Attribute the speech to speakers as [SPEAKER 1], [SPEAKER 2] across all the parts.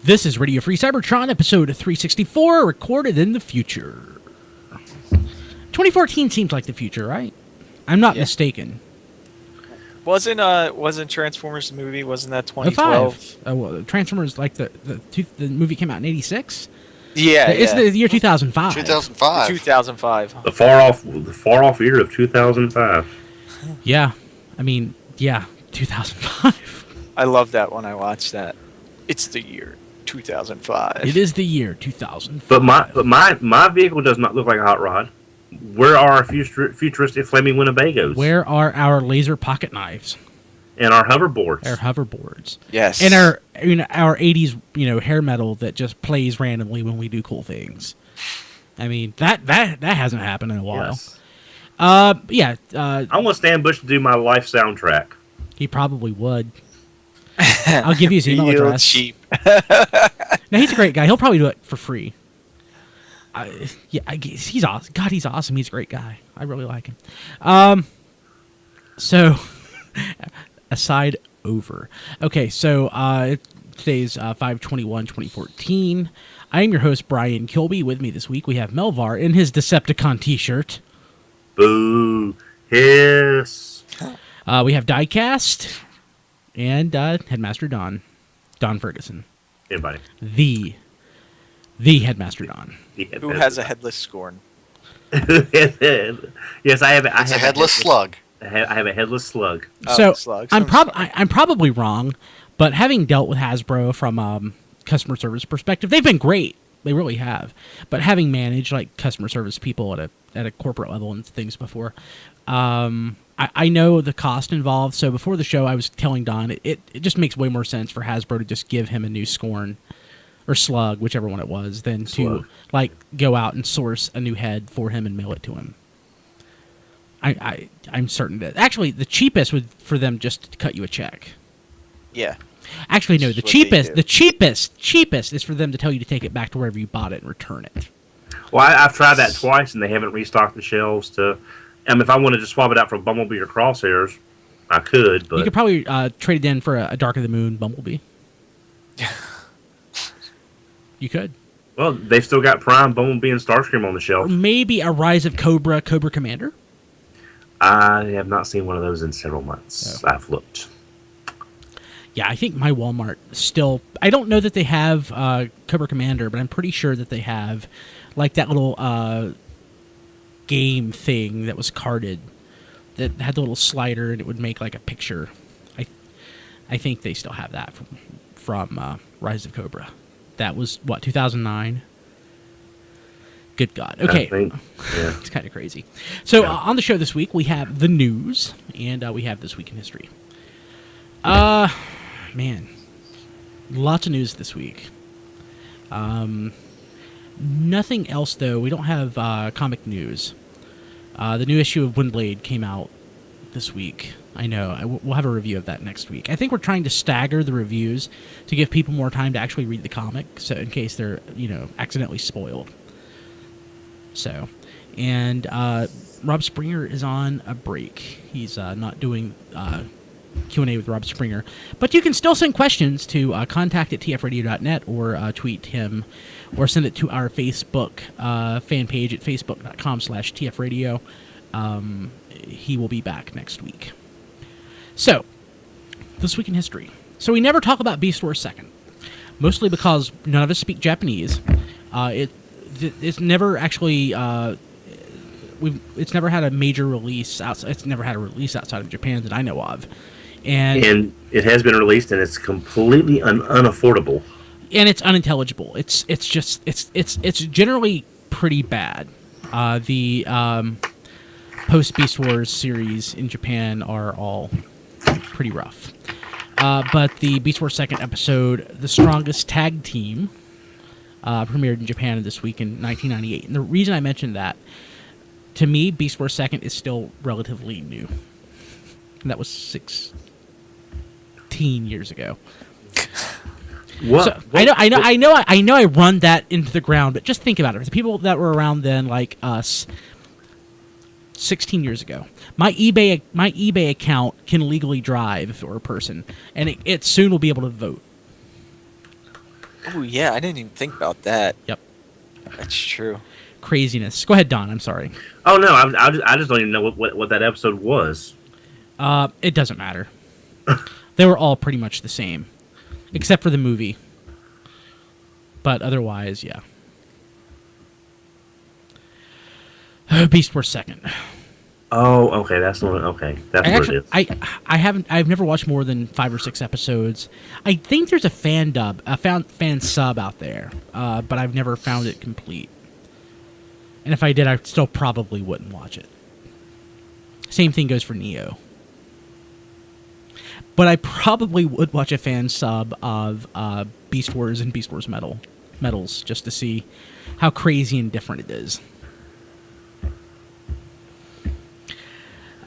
[SPEAKER 1] This is Radio Free Cybertron, episode 364, recorded in the future. 2014 seems like the future, right? I'm not mistaken.
[SPEAKER 2] Wasn't Transformers the movie? Wasn't that 2012?
[SPEAKER 1] Well, Transformers, like the movie came out in '86.
[SPEAKER 2] Yeah,
[SPEAKER 1] it's the year 2005.
[SPEAKER 3] 2005.
[SPEAKER 2] 2005.
[SPEAKER 4] The far off year of 2005.
[SPEAKER 1] Yeah, I mean, 2005.
[SPEAKER 2] I love that when I watched that. It's the year 2005.
[SPEAKER 1] It is the year 2005.
[SPEAKER 4] But my vehicle does not look like a hot rod. Where are our futuristic flaming Winnebagos?
[SPEAKER 1] Where are our laser pocket knives?
[SPEAKER 4] And our hoverboards.
[SPEAKER 1] Our hoverboards.
[SPEAKER 2] Yes.
[SPEAKER 1] And our 80s hair metal that just plays randomly when we do cool things. I mean, that hasn't happened in a while.
[SPEAKER 4] Yes. I want Stan Bush to do my life soundtrack.
[SPEAKER 1] He probably would. I'll give you his email address.
[SPEAKER 2] Cheap.
[SPEAKER 1] No, he's a great guy. He'll probably do it for free. He's awesome. God, he's awesome. He's a great guy. I really like him. So, aside over. Okay, so today's 5/21/2014. I am your host, Brian Kilby. With me this week, we have Melvar in his Decepticon t-shirt.
[SPEAKER 4] Boo. Hiss.
[SPEAKER 1] We have Diecast and Headmaster Don Ferguson.
[SPEAKER 4] Anybody.
[SPEAKER 1] The Headmaster Don.
[SPEAKER 2] Who has a headless scorn?
[SPEAKER 4] Yes, I have.
[SPEAKER 3] It's a headless slug.
[SPEAKER 4] I have a headless slug.
[SPEAKER 1] So I'm probably wrong, but having dealt with Hasbro from customer service perspective, they've been great. They really have. But having managed like customer service people at a corporate level and things before, I know the cost involved. So before the show, I was telling Don it just makes way more sense for Hasbro to just give him a new Scorn or Slug, whichever one it was, than to like go out and source a new head for him and mail it to him. I'm certain that actually the cheapest would for them just to cut you a check.
[SPEAKER 2] Yeah.
[SPEAKER 1] Actually, no. The cheapest is for them to tell you to take it back to wherever you bought it and return it.
[SPEAKER 4] Well, I've tried that twice, and they haven't restocked the shelves to. If I wanted to swap it out for Bumblebee or Crosshairs, I could. But
[SPEAKER 1] you could probably trade it in for a Dark of the Moon Bumblebee. You could.
[SPEAKER 4] Well, they've still got Prime, Bumblebee, and Starscream on the shelf.
[SPEAKER 1] Or maybe a Rise of Cobra Commander.
[SPEAKER 4] I have not seen one of those in several months. Oh. I've looked.
[SPEAKER 1] Yeah, I think my Walmart still... I don't know that they have Cobra Commander, but I'm pretty sure that they have like that little game thing that was carded that had the little slider and it would make like a picture. I think they still have that from Rise of Cobra. That was, 2009? Good God. Okay. It's kind of crazy. So on the show this week, we have the news, and we have This Week in History. Man. Lots of news this week. Nothing else, though. We don't have comic news. The new issue of Windblade came out this week. I know. We'll have a review of that next week. I think we're trying to stagger the reviews to give people more time to actually read the comic, so in case they're, accidentally spoiled. So, and Rob Springer is on a break. He's not doing Q&A with Rob Springer. But you can still send questions to contact@tfradio.net or tweet him or send it to our Facebook fan page at facebook.com/tfradio. He will be back next week. So, This Week in History. So we never talk about Beast Wars 2nd, mostly because none of us speak Japanese. It's never actually it's never had a major release outside. It's never had a release outside of Japan that I know of, and
[SPEAKER 4] it has been released, and it's completely unaffordable,
[SPEAKER 1] and it's unintelligible. It's generally pretty bad. The post Beast Wars series in Japan are all pretty rough. But the Beast Wars 2nd episode, The Strongest Tag Team, premiered in Japan this week in 1998. And the reason I mentioned that, to me, Beast Wars 2nd is still relatively new. And that was 16 years ago.
[SPEAKER 4] What?
[SPEAKER 1] So, I know I run that into the ground, but just think about it. The people that were around then, like us, 16 years ago. My eBay account can legally drive for a person, and it soon will be able to vote.
[SPEAKER 2] Oh yeah, I didn't even think about that.
[SPEAKER 1] Yep.
[SPEAKER 2] That's true.
[SPEAKER 1] Craziness. Go ahead, Don. I'm sorry.
[SPEAKER 4] Oh no, I just don't even know what that episode was.
[SPEAKER 1] It doesn't matter. They were all pretty much the same, except for the movie. But otherwise, yeah. Beast Wars 2nd.
[SPEAKER 4] Oh, okay, that's the one. Okay, that's what it is.
[SPEAKER 1] I've never watched more than 5 or 6 episodes. I think there's a fan sub out there, but I've never found it complete. And if I did, I still probably wouldn't watch it. Same thing goes for Neo. But I probably would watch a fan sub of Beast Wars and Beast Wars Metals just to see how crazy and different it is.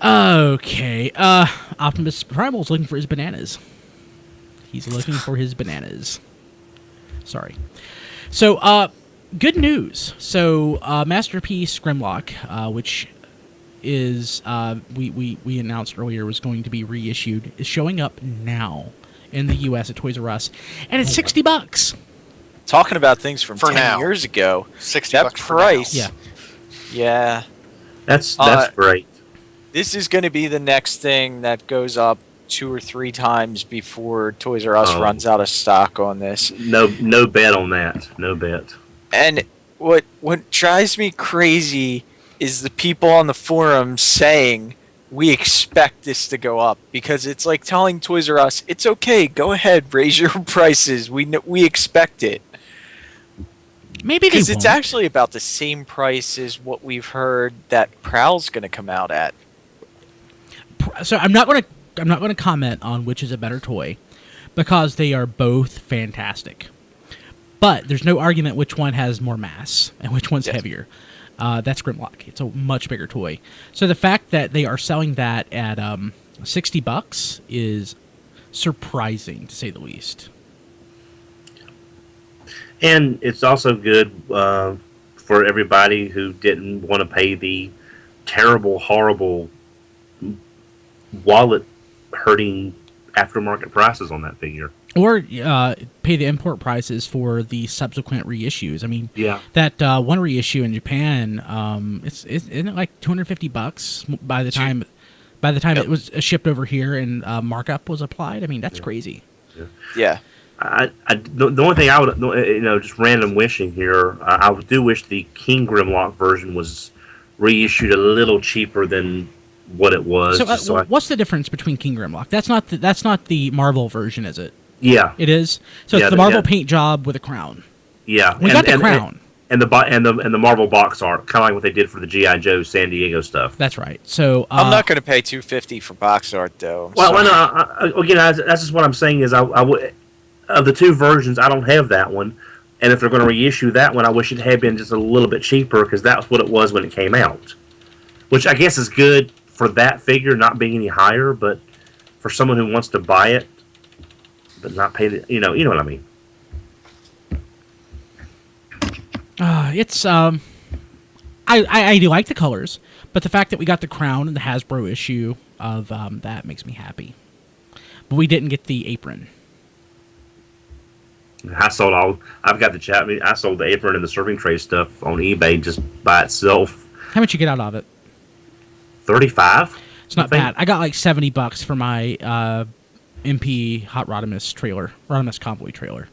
[SPEAKER 1] Okay, Optimus Primal's looking for his bananas. He's looking for his bananas. Sorry. So, good news. So, Masterpiece Grimlock, which is we announced earlier was going to be reissued, is showing up now in the U.S. at Toys R Us, and it's $60.
[SPEAKER 2] Talking about things from
[SPEAKER 3] For
[SPEAKER 2] 10
[SPEAKER 3] now.
[SPEAKER 2] years ago.
[SPEAKER 3] 60
[SPEAKER 2] That
[SPEAKER 3] bucks
[SPEAKER 2] price.
[SPEAKER 1] Yeah.
[SPEAKER 2] Yeah.
[SPEAKER 4] That's great.
[SPEAKER 2] This is going to be the next thing that goes up 2 or 3 times before Toys R Us runs out of stock on this.
[SPEAKER 4] No bet on that. No bet.
[SPEAKER 2] And what drives me crazy is the people on the forums saying we expect this to go up, because it's like telling Toys R Us, it's okay, go ahead, raise your prices. We expect it.
[SPEAKER 1] Maybe they
[SPEAKER 2] Because
[SPEAKER 1] won't.
[SPEAKER 2] it's actually about the same price as what we've heard that Prowl's going to come out at.
[SPEAKER 1] So I'm not going to comment on which is a better toy, because they are both fantastic. But there's no argument which one has more mass and which one's heavier. That's Grimlock. It's a much bigger toy. So the fact that they are selling that at $60 is surprising, to say the least.
[SPEAKER 4] And it's also good for everybody who didn't want to pay the terrible, horrible, wallet-hurting aftermarket prices on that figure.
[SPEAKER 1] Or pay the import prices for the subsequent reissues. I mean,
[SPEAKER 4] Yeah.
[SPEAKER 1] that one reissue in Japan, isn't it like $250 by the time it was shipped over here and markup was applied? I mean, that's crazy.
[SPEAKER 2] Yeah.
[SPEAKER 4] The only thing I would, just random wishing here, I do wish the King Grimlock version was reissued a little cheaper than what it was.
[SPEAKER 1] So, what's the difference between King Grimlock? That's not the Marvel version, is it?
[SPEAKER 4] Yeah,
[SPEAKER 1] It is. So
[SPEAKER 4] Yeah,
[SPEAKER 1] it's the Marvel paint job with a crown.
[SPEAKER 4] yeah.
[SPEAKER 1] We got the crown.
[SPEAKER 4] And the Marvel box art, kind of like what they did for the G.I. Joe San Diego stuff.
[SPEAKER 1] That's right. So
[SPEAKER 2] I'm not going to pay $250 for box art, though.
[SPEAKER 4] Well, again, that's just what I'm saying is I would, of the 2 versions, I don't have that one, and if they're going to reissue that one, I wish it had been just a little bit cheaper, because that's what it was when it came out, which I guess is good for that figure not being any higher, but for someone who wants to buy it but not pay the, you know what I mean.
[SPEAKER 1] it's I do like the colors, but the fact that we got the crown and the Hasbro issue of that makes me happy. But we didn't get the apron.
[SPEAKER 4] I've got the chat. I sold the apron and the serving tray stuff on eBay just by itself.
[SPEAKER 1] How much you get out of it?
[SPEAKER 4] 35.
[SPEAKER 1] It's not bad. I got like $70 for my MP Hot Rodimus Convoy trailer.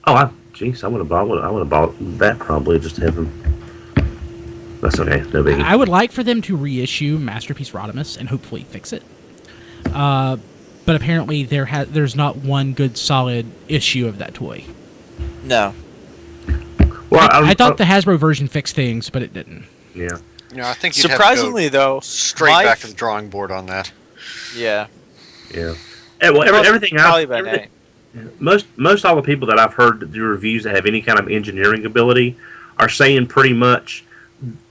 [SPEAKER 4] Oh, jeez, I would have bought that probably just to have them. That's okay, no biggie.
[SPEAKER 1] I would like for them to reissue Masterpiece Rodimus and hopefully fix it. But apparently there's not one good solid issue of that toy.
[SPEAKER 2] No.
[SPEAKER 4] Well,
[SPEAKER 1] I thought the Hasbro version fixed things, but it didn't.
[SPEAKER 4] Yeah.
[SPEAKER 3] I think you'd
[SPEAKER 2] Surprisingly,
[SPEAKER 3] have to go
[SPEAKER 2] though,
[SPEAKER 3] straight back to the drawing board on that.
[SPEAKER 2] Yeah.
[SPEAKER 4] Yeah. Well, everything
[SPEAKER 2] Probably by night.
[SPEAKER 4] most all the people that I've heard that do reviews that have any kind of engineering ability are saying pretty much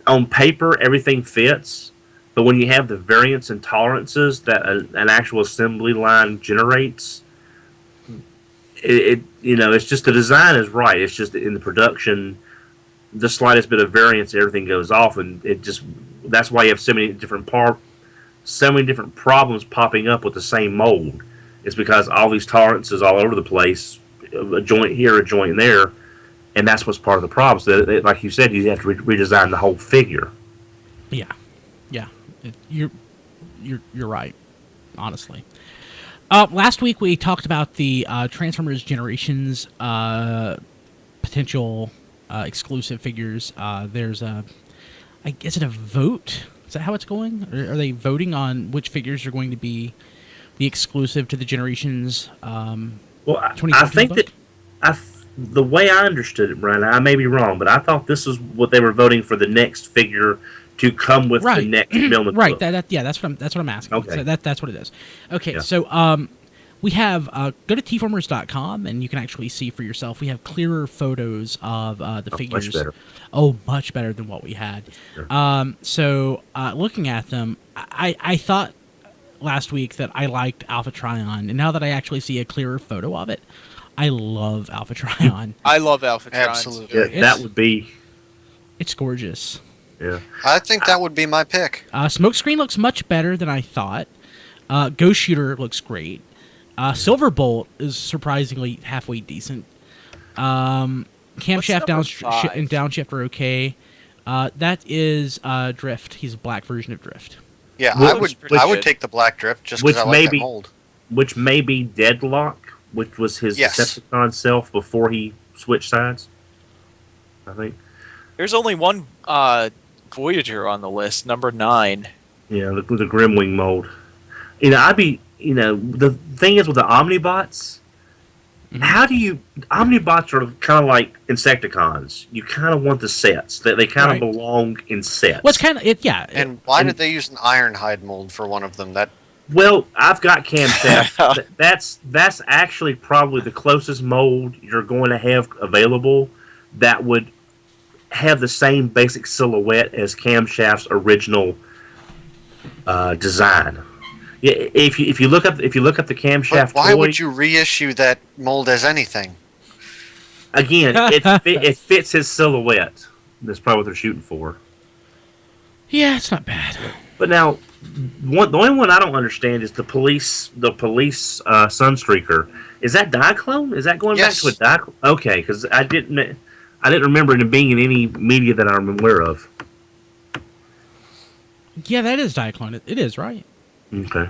[SPEAKER 4] on paper everything fits, but when you have the variance and tolerances that an actual assembly line generates, it's just the design is right. It's just in the production, the slightest bit of variance, everything goes off, and that's why you have so many different problems popping up with the same mold. It's because all these tolerances all over the place, a joint here, a joint there, and that's what's part of the problem. So like you said, you have to redesign the whole figure.
[SPEAKER 1] Yeah. You're right, honestly. Last week we talked about the Transformers Generations potential exclusive figures. Is it a vote? Is that how it's going? Or are they voting on which figures are going to be the exclusive to the Generations?
[SPEAKER 4] Well, I think that the way I understood it, Brian, I may be wrong, but I thought this was what they were voting for the next figure to come with the next Milner
[SPEAKER 1] right.
[SPEAKER 4] book.
[SPEAKER 1] That's what I'm asking.
[SPEAKER 4] Okay.
[SPEAKER 1] So that's what it is. Okay.
[SPEAKER 4] Yeah.
[SPEAKER 1] So we have go to tformers.com and you can actually see for yourself. We have clearer photos of the figures.
[SPEAKER 4] Much better.
[SPEAKER 1] Oh, much better than what we had.
[SPEAKER 4] Sure.
[SPEAKER 1] So looking at them, I thought last week that I liked Alpha Trion, and now that I actually see a clearer photo of it, I love Alpha Trion.
[SPEAKER 2] I love Alpha Trion.
[SPEAKER 3] Absolutely.
[SPEAKER 4] Yeah, that would be.
[SPEAKER 1] It's gorgeous.
[SPEAKER 4] Yeah.
[SPEAKER 3] I think that would be my pick.
[SPEAKER 1] Smokescreen looks much better than I thought. Ghost Shooter looks great. Silverbolt is surprisingly halfway decent. Camshaft and Downshift are okay. That is Drift. He's a black version of Drift.
[SPEAKER 3] Yeah,
[SPEAKER 4] Which-
[SPEAKER 3] I would take the black drift just because I like that mold.
[SPEAKER 4] Which may be Deadlock, which was his
[SPEAKER 3] Yes.
[SPEAKER 4] Decepticon self before he switched sides. I think.
[SPEAKER 2] There's only one Voyager on the list, number 9.
[SPEAKER 4] Yeah, the Grimwing mold. The thing is with the Omnibots, how do you... Omnibots are kind of like Insecticons. You kind of want the sets. They kind of belong in sets.
[SPEAKER 1] What's kind of it? Yeah.
[SPEAKER 3] And why did they use an Ironhide mold for one of them?
[SPEAKER 4] Well, I've got camshaft. That's actually probably the closest mold you're going to have available that would have the same basic silhouette as Camshaft's original design. Yeah, if you look up the Camshaft,
[SPEAKER 3] But why
[SPEAKER 4] toy,
[SPEAKER 3] would you reissue that mold as anything?
[SPEAKER 4] again, it fits his silhouette. That's probably what they're shooting for.
[SPEAKER 1] Yeah, it's not bad.
[SPEAKER 4] But now, the only one I don't understand is the police Sunstreaker. Is that Diaclone? Is that going
[SPEAKER 3] Yes.
[SPEAKER 4] back to a Diaclone? Okay, because I didn't remember it being in any media that I'm aware of.
[SPEAKER 1] Yeah, that is Diaclone. It is, right?
[SPEAKER 4] Okay.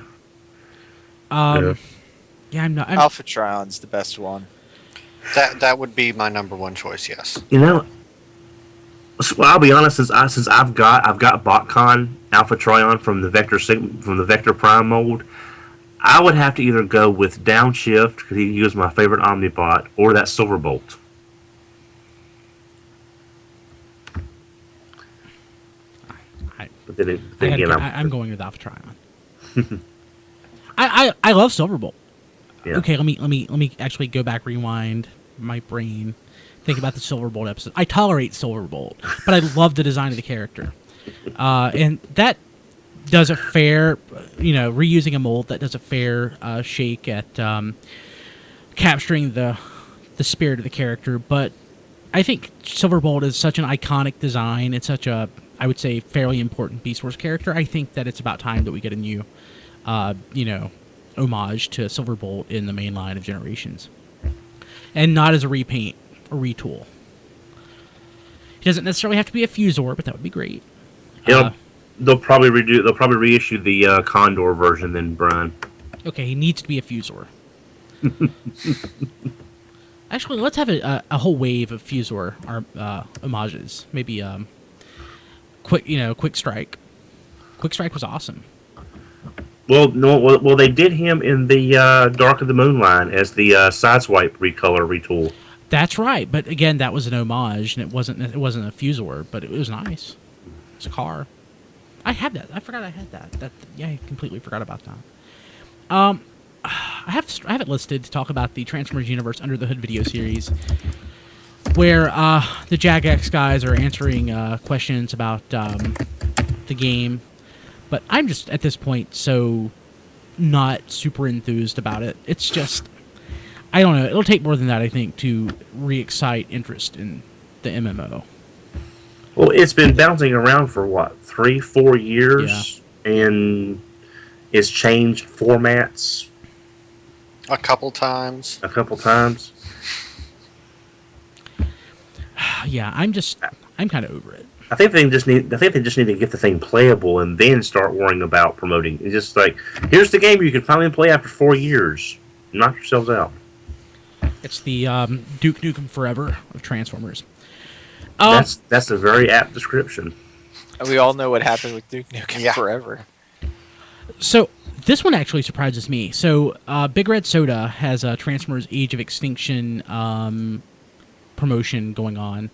[SPEAKER 1] Yeah, I'm not.
[SPEAKER 2] Alpha Trion's the best one.
[SPEAKER 3] That would be my number one choice. Yes.
[SPEAKER 4] Well, I'll be honest. Since I've got BotCon Alpha Trion from the Vector Prime mold, I would have to either go with Downshift because he was my favorite Omnibot, or that Silverbolt. But then again,
[SPEAKER 1] I'm going with Alpha Trion. I love Silverbolt.
[SPEAKER 4] Yeah.
[SPEAKER 1] Okay, let me actually go back, rewind my brain, think about the Silverbolt episode. I tolerate Silverbolt, but I love the design of the character, and that does a fair, reusing a mold that does a fair shake at capturing the spirit of the character. But I think Silverbolt is such an iconic design. It's such a, I would say, fairly important Beast Wars character. I think that it's about time that we get a new, homage to Silverbolt in the main line of Generations, and not as a repaint or retool. He doesn't necessarily have to be a Fusor, but that would be great.
[SPEAKER 4] They'll probably reissue the Condor version then, Brian.
[SPEAKER 1] Okay, he needs to be a Fusor. Actually, let's have a whole wave of Fusor homages. Maybe Quick Strike. Quick Strike was awesome.
[SPEAKER 4] Well, no. Well, they did him in the Dark of the Moon line as the Sideswipe recolor retool.
[SPEAKER 1] That's right, but again, that was an homage, and it wasn't a Fusor, but it was nice. It's a car. I had that. I forgot I had that. I completely forgot about that. I have it listed to talk about the Transformers Universe Under the Hood video series, where the Jagex guys are answering questions about the game. But I'm just, at this point, so not super enthused about it. It's just, I don't know. It'll take more than that, I think, to re-excite interest in the MMO.
[SPEAKER 4] Well, it's been bouncing around for, 3-4 years? Yeah. And it's changed formats.
[SPEAKER 3] A couple times.
[SPEAKER 4] a couple times.
[SPEAKER 1] Yeah, I'm kind of over it.
[SPEAKER 4] I think they just need to get the thing playable and then start worrying about promoting. It's just like, here's the game you can finally play after 4 years. Knock yourselves out.
[SPEAKER 1] It's the Duke Nukem Forever of Transformers.
[SPEAKER 4] That's a very apt description.
[SPEAKER 2] We all know what happened with Duke Nukem
[SPEAKER 3] Yeah.
[SPEAKER 2] Forever.
[SPEAKER 1] So this one actually surprises me. So Big Red Soda has a Transformers Age of Extinction promotion going on.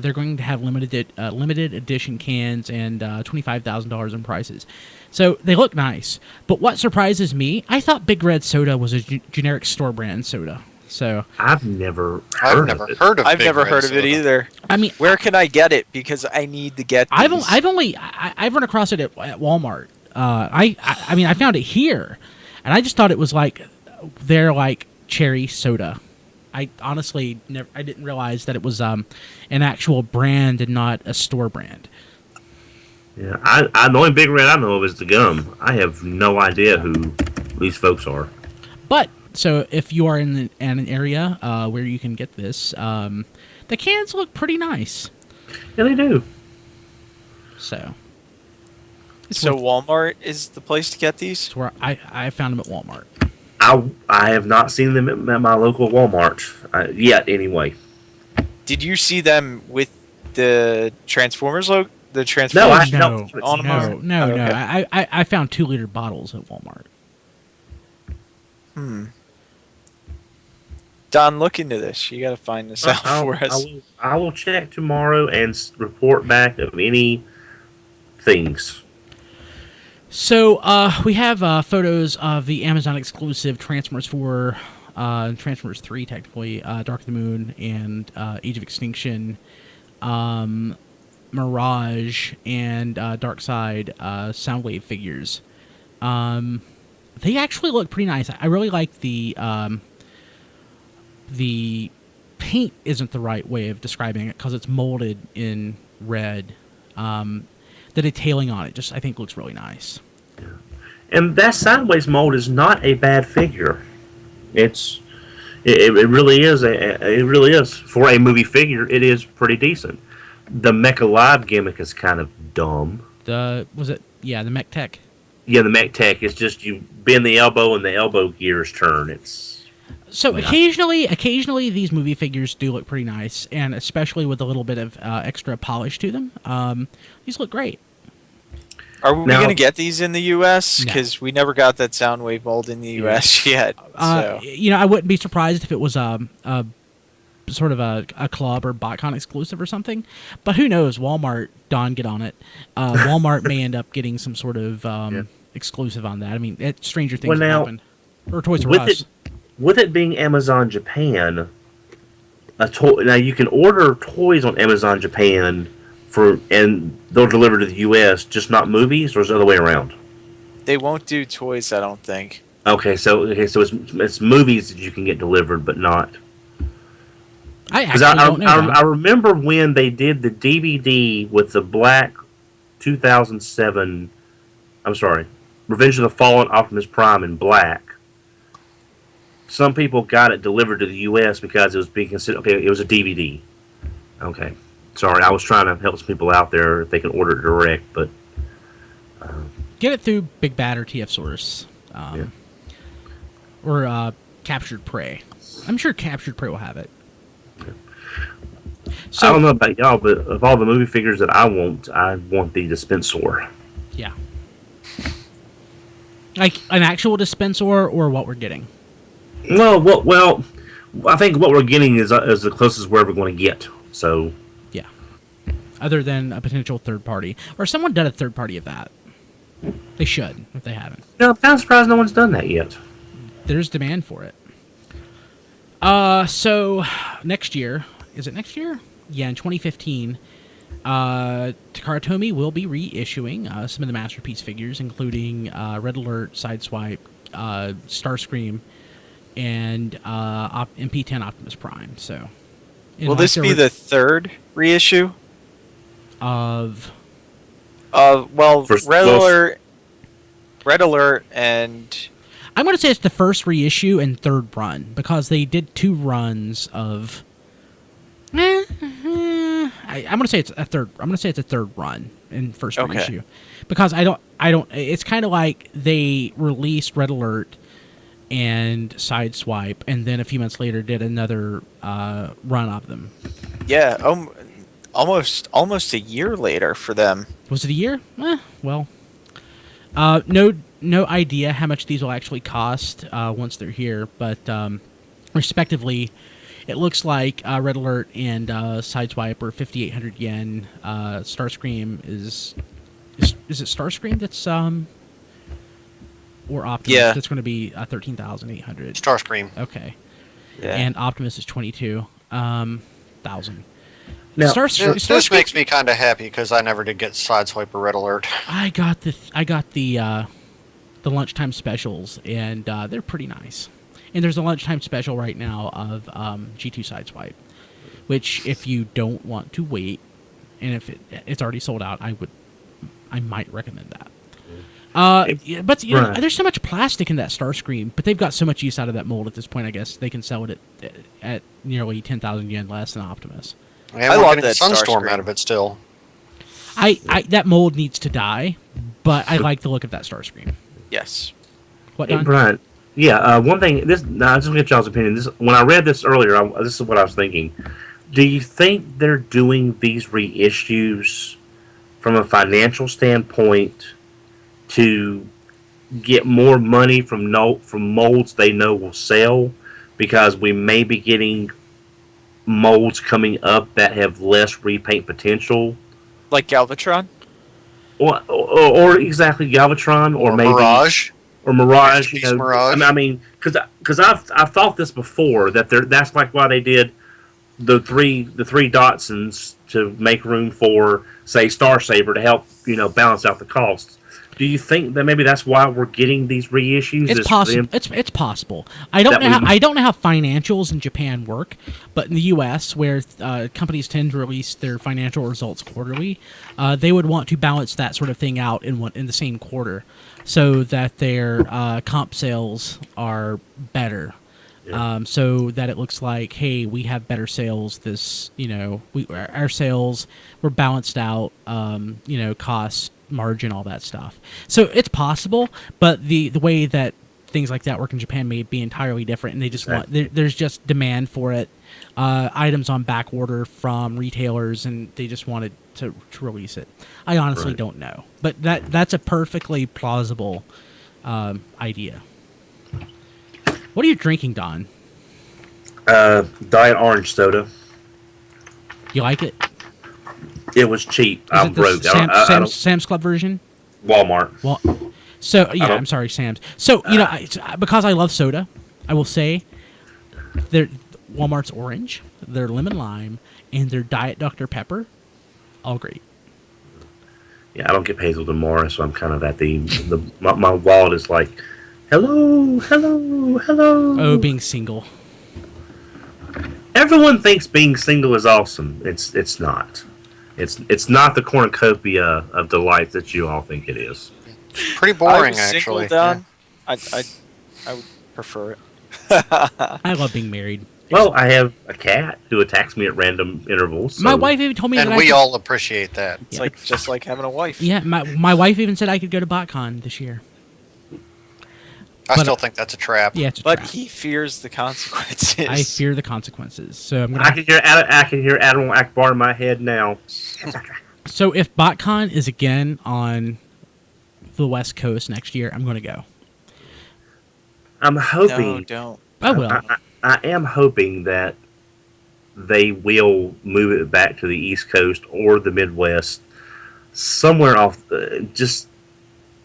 [SPEAKER 1] They're going to have limited edition cans and $25,000 in prices. So they look nice. But what surprises me, I thought Big Red Soda was a generic store brand soda. So
[SPEAKER 4] I've never heard of it.
[SPEAKER 2] I've
[SPEAKER 3] Big
[SPEAKER 2] never
[SPEAKER 3] Red
[SPEAKER 2] heard of it
[SPEAKER 3] Soda.
[SPEAKER 2] either.
[SPEAKER 1] I mean,
[SPEAKER 2] Where can I get it? Because I need to get these.
[SPEAKER 1] I've run across it at Walmart. I mean, I found it here, and I just thought it was like their like cherry soda. I honestly I didn't realize that it was an actual brand and not a store brand.
[SPEAKER 4] Yeah, I the only Big Red I know of is the gum. I have no idea who these folks are.
[SPEAKER 1] But so if you are in an area where you can get this, the cans look pretty nice.
[SPEAKER 4] Yeah, they do.
[SPEAKER 1] So.
[SPEAKER 2] So Walmart is the place to get these?
[SPEAKER 1] It's where I found them at Walmart.
[SPEAKER 4] I have not seen them at my local Walmart yet. Anyway,
[SPEAKER 2] Did you see them with the Transformers logo? The
[SPEAKER 4] No,
[SPEAKER 2] Transformers
[SPEAKER 4] I-
[SPEAKER 2] on them?
[SPEAKER 1] No.
[SPEAKER 2] Okay.
[SPEAKER 1] I found 2-liter bottles at Walmart.
[SPEAKER 2] Don, look into this. You got to find this out for us.
[SPEAKER 4] I will check tomorrow and report back of any things.
[SPEAKER 1] So we have photos of the Amazon exclusive Transformers 4, Transformers 3 technically, Dark of the Moon, and Age of Extinction, Mirage, and Dark Side Soundwave figures. They actually look pretty nice. I really like the paint isn't the right way of describing it because it's molded in red. The detailing on it I think looks really nice.
[SPEAKER 4] And that sideways mold is not a bad figure. It really is it really is for a movie figure. It is pretty decent. The Mecha Live gimmick is kind of dumb.
[SPEAKER 1] The Mech Tech.
[SPEAKER 4] Yeah, the Mech Tech is just you bend the elbow and the elbow gears turn.
[SPEAKER 1] Occasionally these movie figures do look pretty nice, and especially with a little bit of extra polish to them. These look great.
[SPEAKER 2] Are we
[SPEAKER 4] Now-
[SPEAKER 2] going to get these in the U.S.?
[SPEAKER 1] No.
[SPEAKER 2] Because we never got that Soundwave mold in the U.S. yet. So.
[SPEAKER 1] I wouldn't be surprised if it was a sort of a club or BotCon exclusive or something. But who knows? Walmart, Don, get on it. Walmart may end up getting some sort of exclusive on that. I mean, stranger things have happened. Or Toys R Us.
[SPEAKER 4] With it being Amazon Japan, now you can order toys on Amazon Japan and they'll deliver to the U.S., just not movies, or is it the other way around?
[SPEAKER 2] They won't do toys, I don't think.
[SPEAKER 4] Okay, so it's movies that you can get delivered, but not.
[SPEAKER 1] I
[SPEAKER 4] Because
[SPEAKER 1] actually don't know.
[SPEAKER 4] I remember when they did the DVD with the black 2007. I'm sorry, Revenge of the Fallen Optimus Prime in black. Some people got it delivered to the U.S. because it was being considered. Okay, it was a DVD. Okay, sorry, I was trying to help some people out there if they can order it direct, but
[SPEAKER 1] Get it through Big Bad or TF Source. Or Captured Prey. I'm sure Captured Prey will have it. So,
[SPEAKER 4] I don't know about y'all, but of all the movie figures that I want the Dispensor.
[SPEAKER 1] Yeah. Like an actual dispenser or what we're getting?
[SPEAKER 4] Well, I think what we're getting is the closest we're ever going to get. So,
[SPEAKER 1] Yeah. Other than a potential third party. Or someone did a third party of that. They should, if they haven't.
[SPEAKER 4] I'm kind of surprised no one's done that yet.
[SPEAKER 1] There's demand for it. So next year, is it next year? Yeah, in 2015, Takara Tomy will be reissuing some of the Masterpiece figures, including Red Alert, Sideswipe, Starscream, and MP10 Optimus Prime. So,
[SPEAKER 2] Will this be the third reissue?
[SPEAKER 1] Of
[SPEAKER 2] Well,
[SPEAKER 4] First-
[SPEAKER 2] Red Alert, and
[SPEAKER 1] I'm going to say it's the first reissue and third run because they did 2 runs of. I'm going to say it's a third. I'm going to say it's a third run in first reissue because I don't. It's kind of like they released Red Alert and Sideswipe, and then a few months later did another run of them.
[SPEAKER 2] Yeah, almost a year later for them.
[SPEAKER 1] Was it a year? Well, no idea how much these will actually cost once they're here, but respectively, it looks like Red Alert and Sideswipe are 5,800 yen. Starscream is it Starscream that's or Optimus that's going to be 13,800.
[SPEAKER 3] Starscream.
[SPEAKER 1] Okay.
[SPEAKER 2] Yeah.
[SPEAKER 1] And Optimus is 22,000.
[SPEAKER 4] Now,
[SPEAKER 3] this makes me kind of happy because I never did get Sideswipe or Red Alert.
[SPEAKER 1] I got the lunchtime specials, and they're pretty nice. And there's a lunchtime special right now of G2 Sideswipe, which if you don't want to wait, and if it's already sold out, I might recommend that. But you know, there's so much plastic in that Starscream, but they've got so much use out of that mold at this point. I guess they can sell it at nearly 10,000 yen less than Optimus.
[SPEAKER 3] I love that Sunstorm out of it still.
[SPEAKER 1] That mold needs to die, but I like the look of that Starscream.
[SPEAKER 2] Yes.
[SPEAKER 1] What,
[SPEAKER 4] Hey,
[SPEAKER 1] Don?
[SPEAKER 4] Brian. Yeah, one thing. I just want to get y'all's opinion. When I read this earlier, this is what I was thinking. Do you think they're doing these reissues from a financial standpoint to get more money from molds they know will sell? Because we may be getting molds coming up that have less repaint potential,
[SPEAKER 2] Like Galvatron?
[SPEAKER 4] or exactly Galvatron, or maybe
[SPEAKER 3] Mirage.
[SPEAKER 4] Or Mirage,
[SPEAKER 3] Mirage.
[SPEAKER 4] I mean, because I've thought this before that's like why they did the three Datsuns to make room for, say, Star Saber to help balance out the costs. Do you think that maybe that's why we're getting these reissues?
[SPEAKER 1] It's possible. It's possible. I don't know how financials in Japan work, but in the U.S., where companies tend to release their financial results quarterly, they would want to balance that sort of thing out in the same quarter, so that their comp sales are better. Yeah. So that it looks like, hey, we have better sales. Our sales were balanced out. Cost, margin, all that stuff. So it's possible, but the way that things like that work in Japan may be entirely different, and they just there's just demand for it. Items on back order from retailers, and they just wanted to release it. I honestly don't know, but that's a perfectly plausible idea. What are you drinking, Don?
[SPEAKER 4] Diet orange soda.
[SPEAKER 1] You like it?
[SPEAKER 4] It was cheap. I'm broke.
[SPEAKER 1] Sam's Club version?
[SPEAKER 4] Walmart.
[SPEAKER 1] Well, so yeah, I'm sorry, Sam's. So because I love soda, I will say, Walmart's orange, their lemon lime, and their Diet Dr. Pepper, all great.
[SPEAKER 4] Yeah, I don't get Hazelden Morris, so I'm kind of at my wallet is like, hello.
[SPEAKER 1] Oh, being single.
[SPEAKER 4] Everyone thinks being single is awesome. It's not. It's not the cornucopia of delight that you all think it is.
[SPEAKER 3] Pretty boring,
[SPEAKER 2] actually. Down, I would prefer it.
[SPEAKER 1] I love being married.
[SPEAKER 4] Well, I have a cat who attacks me at random intervals. So.
[SPEAKER 1] My wife even told me
[SPEAKER 3] that we all appreciate that.
[SPEAKER 2] It's just like having a wife.
[SPEAKER 1] Yeah, my wife even said I could go to BotCon this year.
[SPEAKER 3] I still think that's a trap.
[SPEAKER 1] Yeah, it's a
[SPEAKER 2] but
[SPEAKER 1] trap.
[SPEAKER 2] he fears the consequences.
[SPEAKER 1] I fear the consequences. So I'm gonna.
[SPEAKER 4] I can hear Admiral Akbar in my head now.
[SPEAKER 1] So if BotCon is again on the West Coast next year, I'm going to go.
[SPEAKER 4] I'm hoping.
[SPEAKER 2] No, don't.
[SPEAKER 1] I will.
[SPEAKER 4] I am hoping that they will move it back to the East Coast or the Midwest, somewhere off.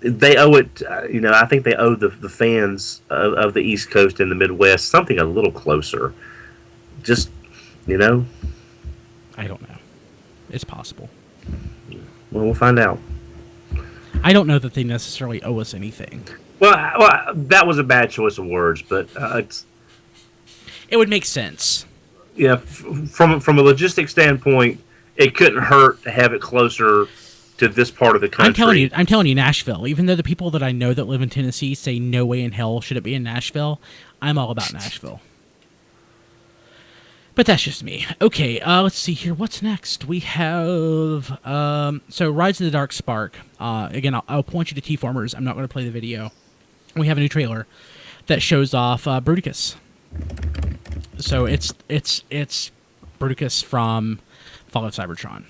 [SPEAKER 4] They owe it. I think they owe the fans of the East Coast and the Midwest something a little closer. Just,
[SPEAKER 1] I don't know. It's possible.
[SPEAKER 4] Well, we'll find out.
[SPEAKER 1] I don't know that they necessarily owe us anything.
[SPEAKER 4] Well, that was a bad choice of words, but
[SPEAKER 1] it would make sense.
[SPEAKER 4] Yeah, from a logistic standpoint, it couldn't hurt to have it closer to this part of the country.
[SPEAKER 1] I'm telling you, Nashville. Even though the people that I know that live in Tennessee say no way in hell should it be in Nashville, I'm all about Nashville. But that's just me. Okay, let's see here. What's next? We have so Rise of the Dark Spark. Again, I'll point you to T-Formers. I'm not going to play the video. We have a new trailer that shows off Bruticus. So it's Bruticus from Fall of Cybertron.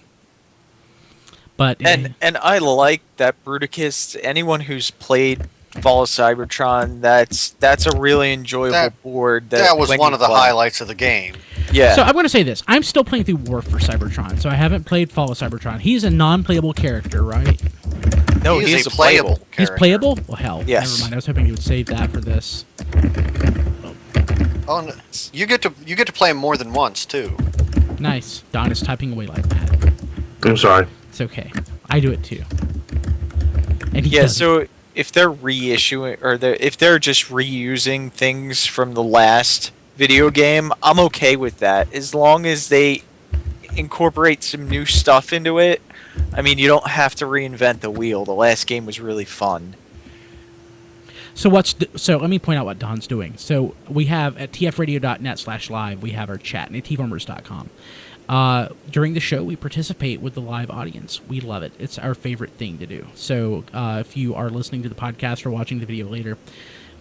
[SPEAKER 1] But
[SPEAKER 2] And I like that Bruticus. Anyone who's played Fall of Cybertron, that's a really enjoyable board.
[SPEAKER 3] That was one of the highlights of the game.
[SPEAKER 2] Yeah.
[SPEAKER 1] So I'm going to say this. I'm still playing through War for Cybertron, so I haven't played Fall of Cybertron. He's a non-playable character, right?
[SPEAKER 2] No,
[SPEAKER 3] he's a playable character.
[SPEAKER 1] He's playable? Well, hell.
[SPEAKER 2] Yes.
[SPEAKER 1] Never mind. I was hoping you would save that for this.
[SPEAKER 3] Oh, no. You get to play him more than once too.
[SPEAKER 1] Nice. Don is typing away like that.
[SPEAKER 4] I'm sorry.
[SPEAKER 1] It's okay. I do it too. And he
[SPEAKER 2] yeah,
[SPEAKER 1] doesn't.
[SPEAKER 2] so if they're reissuing or if they're just reusing things from the last video game, I'm okay with that as long as they incorporate some new stuff into it. I mean, you don't have to reinvent the wheel. The last game was really fun.
[SPEAKER 1] So let me point out what Don's doing. So we have at tfradio.net/live, we have our chat and at tfarmers.com. During the show, we participate with the live audience. We love it. It's our favorite thing to do. So if you are listening to the podcast or watching the video later,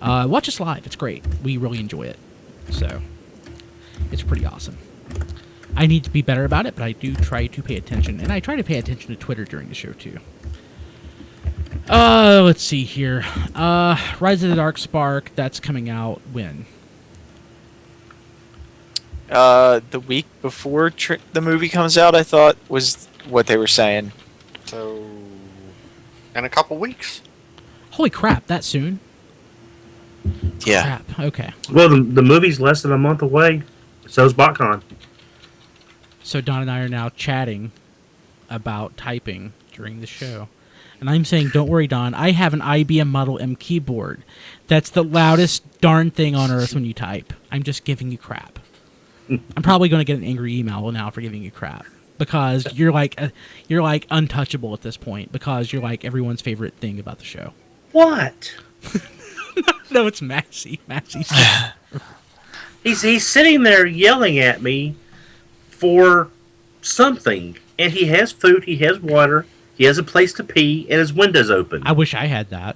[SPEAKER 1] watch us live. It's great. We really enjoy it. So it's pretty awesome. I need to be better about it, but I do try to pay attention. And I try to pay attention to Twitter during the show, too. Let's see here. Rise of the Dark Spark, that's coming out when?
[SPEAKER 2] The week before the movie comes out, I thought, was what they were saying.
[SPEAKER 3] So, in a couple weeks.
[SPEAKER 1] Holy crap, that soon?
[SPEAKER 2] Yeah.
[SPEAKER 1] Crap, okay.
[SPEAKER 4] Well, the movie's less than a month away. So's BotCon.
[SPEAKER 1] So Don and I are now chatting about typing during the show. And I'm saying, don't worry, Don, I have an IBM Model M keyboard. That's the loudest darn thing on earth when you type. I'm just giving you crap. I'm probably going to get an angry email now for giving you crap. Because you're like untouchable at this point. Because you're like everyone's favorite thing about the show.
[SPEAKER 4] What?
[SPEAKER 1] No, it's Maxie. Maxie's
[SPEAKER 4] He's sitting there yelling at me for something. And he has food, he has water, he has a place to pee, and his window's open.
[SPEAKER 1] I wish I had that.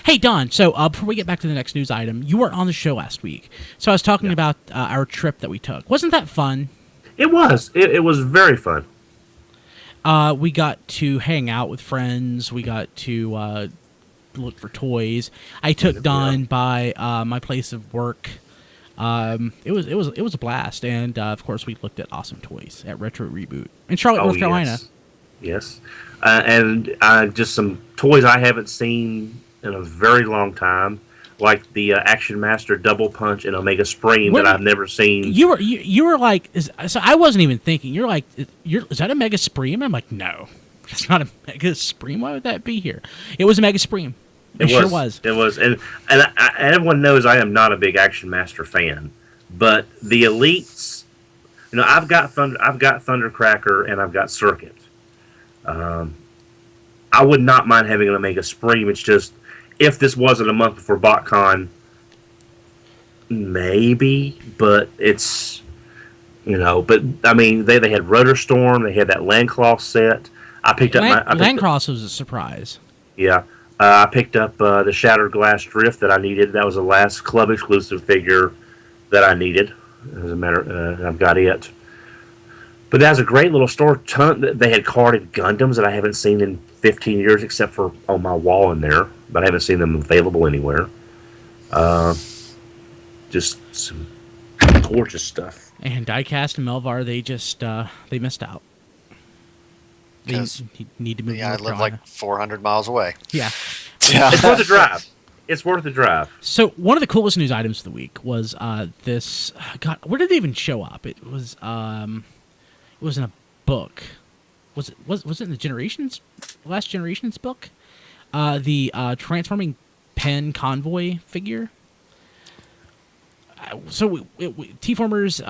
[SPEAKER 1] Hey, Don, so before we get back to the next news item, you were on the show last week. So I was talking about our trip that we took. Wasn't that fun?
[SPEAKER 4] It was. It was very fun.
[SPEAKER 1] We got to hang out with friends. We got to look for toys. I took Don by my place of work. It was a blast, and of course we looked at awesome toys at Retro Reboot in Charlotte, North Carolina.
[SPEAKER 4] Yes, and just some toys I haven't seen in a very long time, like the Action Master Double Punch and Omega Supreme that I've never seen.
[SPEAKER 1] You were like, so I wasn't even thinking. You're like, is that a Mega Supreme? I'm like, no, it's not a Mega Supreme. Why would that be here? It was a Mega Supreme. It sure was. It was,
[SPEAKER 4] and everyone knows I am not a big Action Master fan, but the Elites, I've got Thundercracker and I've got Circuit. I would not mind having an Omega Supreme. It's just if this wasn't a month before BotCon, maybe, but it's But I mean, they had Rudder Storm. They had that Landclaw set. I picked up
[SPEAKER 1] Landcross was a surprise.
[SPEAKER 4] Yeah. I picked up the Shattered Glass Drift that I needed. That was the last club exclusive figure that I needed. As a matter, I've got it. But that was a great little store. They had carded Gundams that I haven't seen in 15 years, except for on my wall in there. But I haven't seen them available anywhere. Just some gorgeous stuff.
[SPEAKER 1] And Diecast and Melvar, they missed out. They need to move.
[SPEAKER 3] Yeah, I live like 400 miles away.
[SPEAKER 1] Yeah.
[SPEAKER 4] It's worth the drive. It's worth the drive.
[SPEAKER 1] So one of the coolest news items of the week was this. God, where did it even show up? It was in a book. Was it in the Last Generations book? The transforming pen Convoy figure. So T-Formers,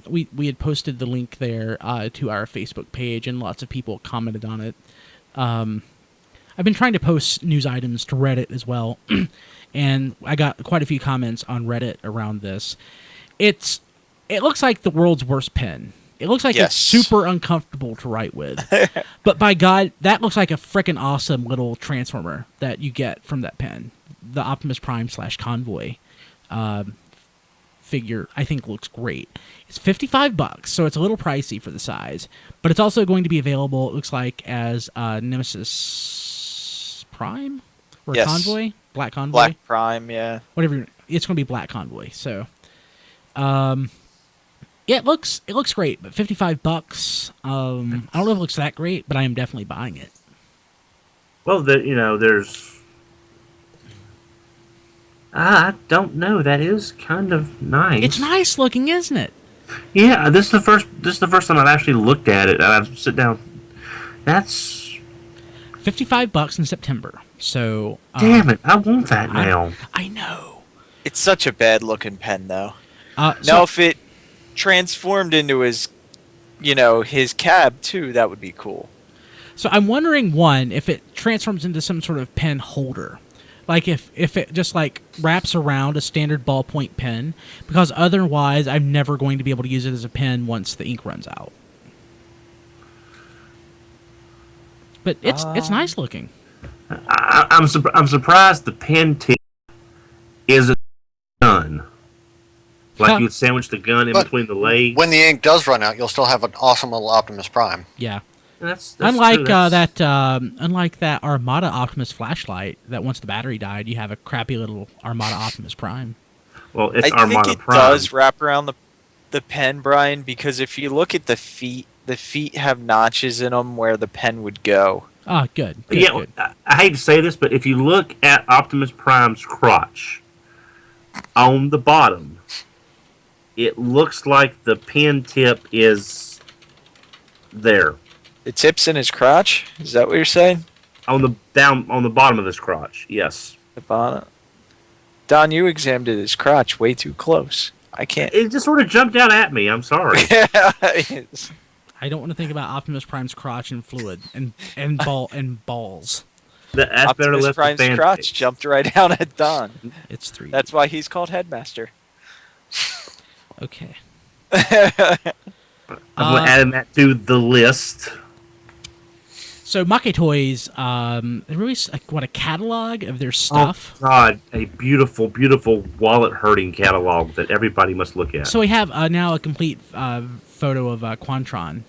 [SPEAKER 1] we had posted the link there to our Facebook page, and lots of people commented on it. I've been trying to post news items to Reddit as well, and I got quite a few comments on Reddit around this. It looks like the world's worst pen. It looks like
[SPEAKER 2] Yes.
[SPEAKER 1] it's super uncomfortable to write with. But by God, that looks like a freaking awesome little transformer that you get from that pen. The Optimus Prime / Convoy figure, I think, looks great. It's $55, so it's a little pricey for the size. But it's also going to be available, it looks like, as Nemesis Prime? Or
[SPEAKER 2] Yes.
[SPEAKER 1] Convoy? Black Convoy?
[SPEAKER 2] Black Prime, yeah.
[SPEAKER 1] Whatever. It's going to be Black Convoy, so... yeah, it looks great, but $55. I don't know if it looks that great, but I am definitely buying it.
[SPEAKER 4] Well, there's. I don't know. That is kind of nice.
[SPEAKER 1] It's nice looking, isn't it?
[SPEAKER 4] Yeah, this is the first time I've actually looked at it. And I've sit down. That's
[SPEAKER 1] $55 in September. So
[SPEAKER 4] damn it! I want that now.
[SPEAKER 1] I know.
[SPEAKER 2] It's such a bad looking pen, though.
[SPEAKER 1] So,
[SPEAKER 2] Now, if it transformed into his cab too, that would be cool.
[SPEAKER 1] so I'm wondering, one, if it transforms into some sort of pen holder. Like if it just like wraps around a standard ballpoint pen, because otherwise I'm never going to be able to use it as a pen once the ink runs out. But it's nice looking.
[SPEAKER 4] I'm surprised the pen tip isn't done. Like you would sandwich the gun in
[SPEAKER 3] But
[SPEAKER 4] between the legs.
[SPEAKER 3] When the ink does run out, you'll still have an awesome little Optimus Prime.
[SPEAKER 1] Yeah.
[SPEAKER 4] That's
[SPEAKER 1] Unlike
[SPEAKER 4] true.
[SPEAKER 1] unlike that Armada Optimus flashlight, that once the battery died, you have a crappy little Armada Optimus Prime.
[SPEAKER 4] Well, it's
[SPEAKER 2] I
[SPEAKER 4] Armada
[SPEAKER 2] think it
[SPEAKER 4] Prime.
[SPEAKER 2] does wrap around the pen, Brian, because if you look at the feet have notches in them where the pen would go.
[SPEAKER 1] Ah, good.
[SPEAKER 4] Yeah,
[SPEAKER 1] Good.
[SPEAKER 4] I hate to say this, but if you look at Optimus Prime's crotch on the bottom, it looks like the pen tip is there
[SPEAKER 2] The tip's in his crotch? Is that what you're saying?
[SPEAKER 4] on the bottom of his crotch. Yes,
[SPEAKER 2] The bottom. Don, you examined his crotch way too close. I can't.
[SPEAKER 4] it just sort of jumped out at me. I'm sorry.
[SPEAKER 2] It's-
[SPEAKER 1] I don't want to think about Optimus Prime's crotch and fluid and balls.
[SPEAKER 4] That's better
[SPEAKER 2] Optimus
[SPEAKER 4] left the
[SPEAKER 2] Prime's
[SPEAKER 4] fan
[SPEAKER 2] crotch
[SPEAKER 4] page.
[SPEAKER 2] jumped right down at Don.
[SPEAKER 1] It's 3.
[SPEAKER 2] That's why he's called Headmaster.
[SPEAKER 1] Okay.
[SPEAKER 4] I'm adding that to the list.
[SPEAKER 1] So Make Toys, they released a catalog of their stuff.
[SPEAKER 4] Oh God, a beautiful, beautiful wallet-hurting catalog that everybody must look at.
[SPEAKER 1] So we have now a complete photo of Quantron,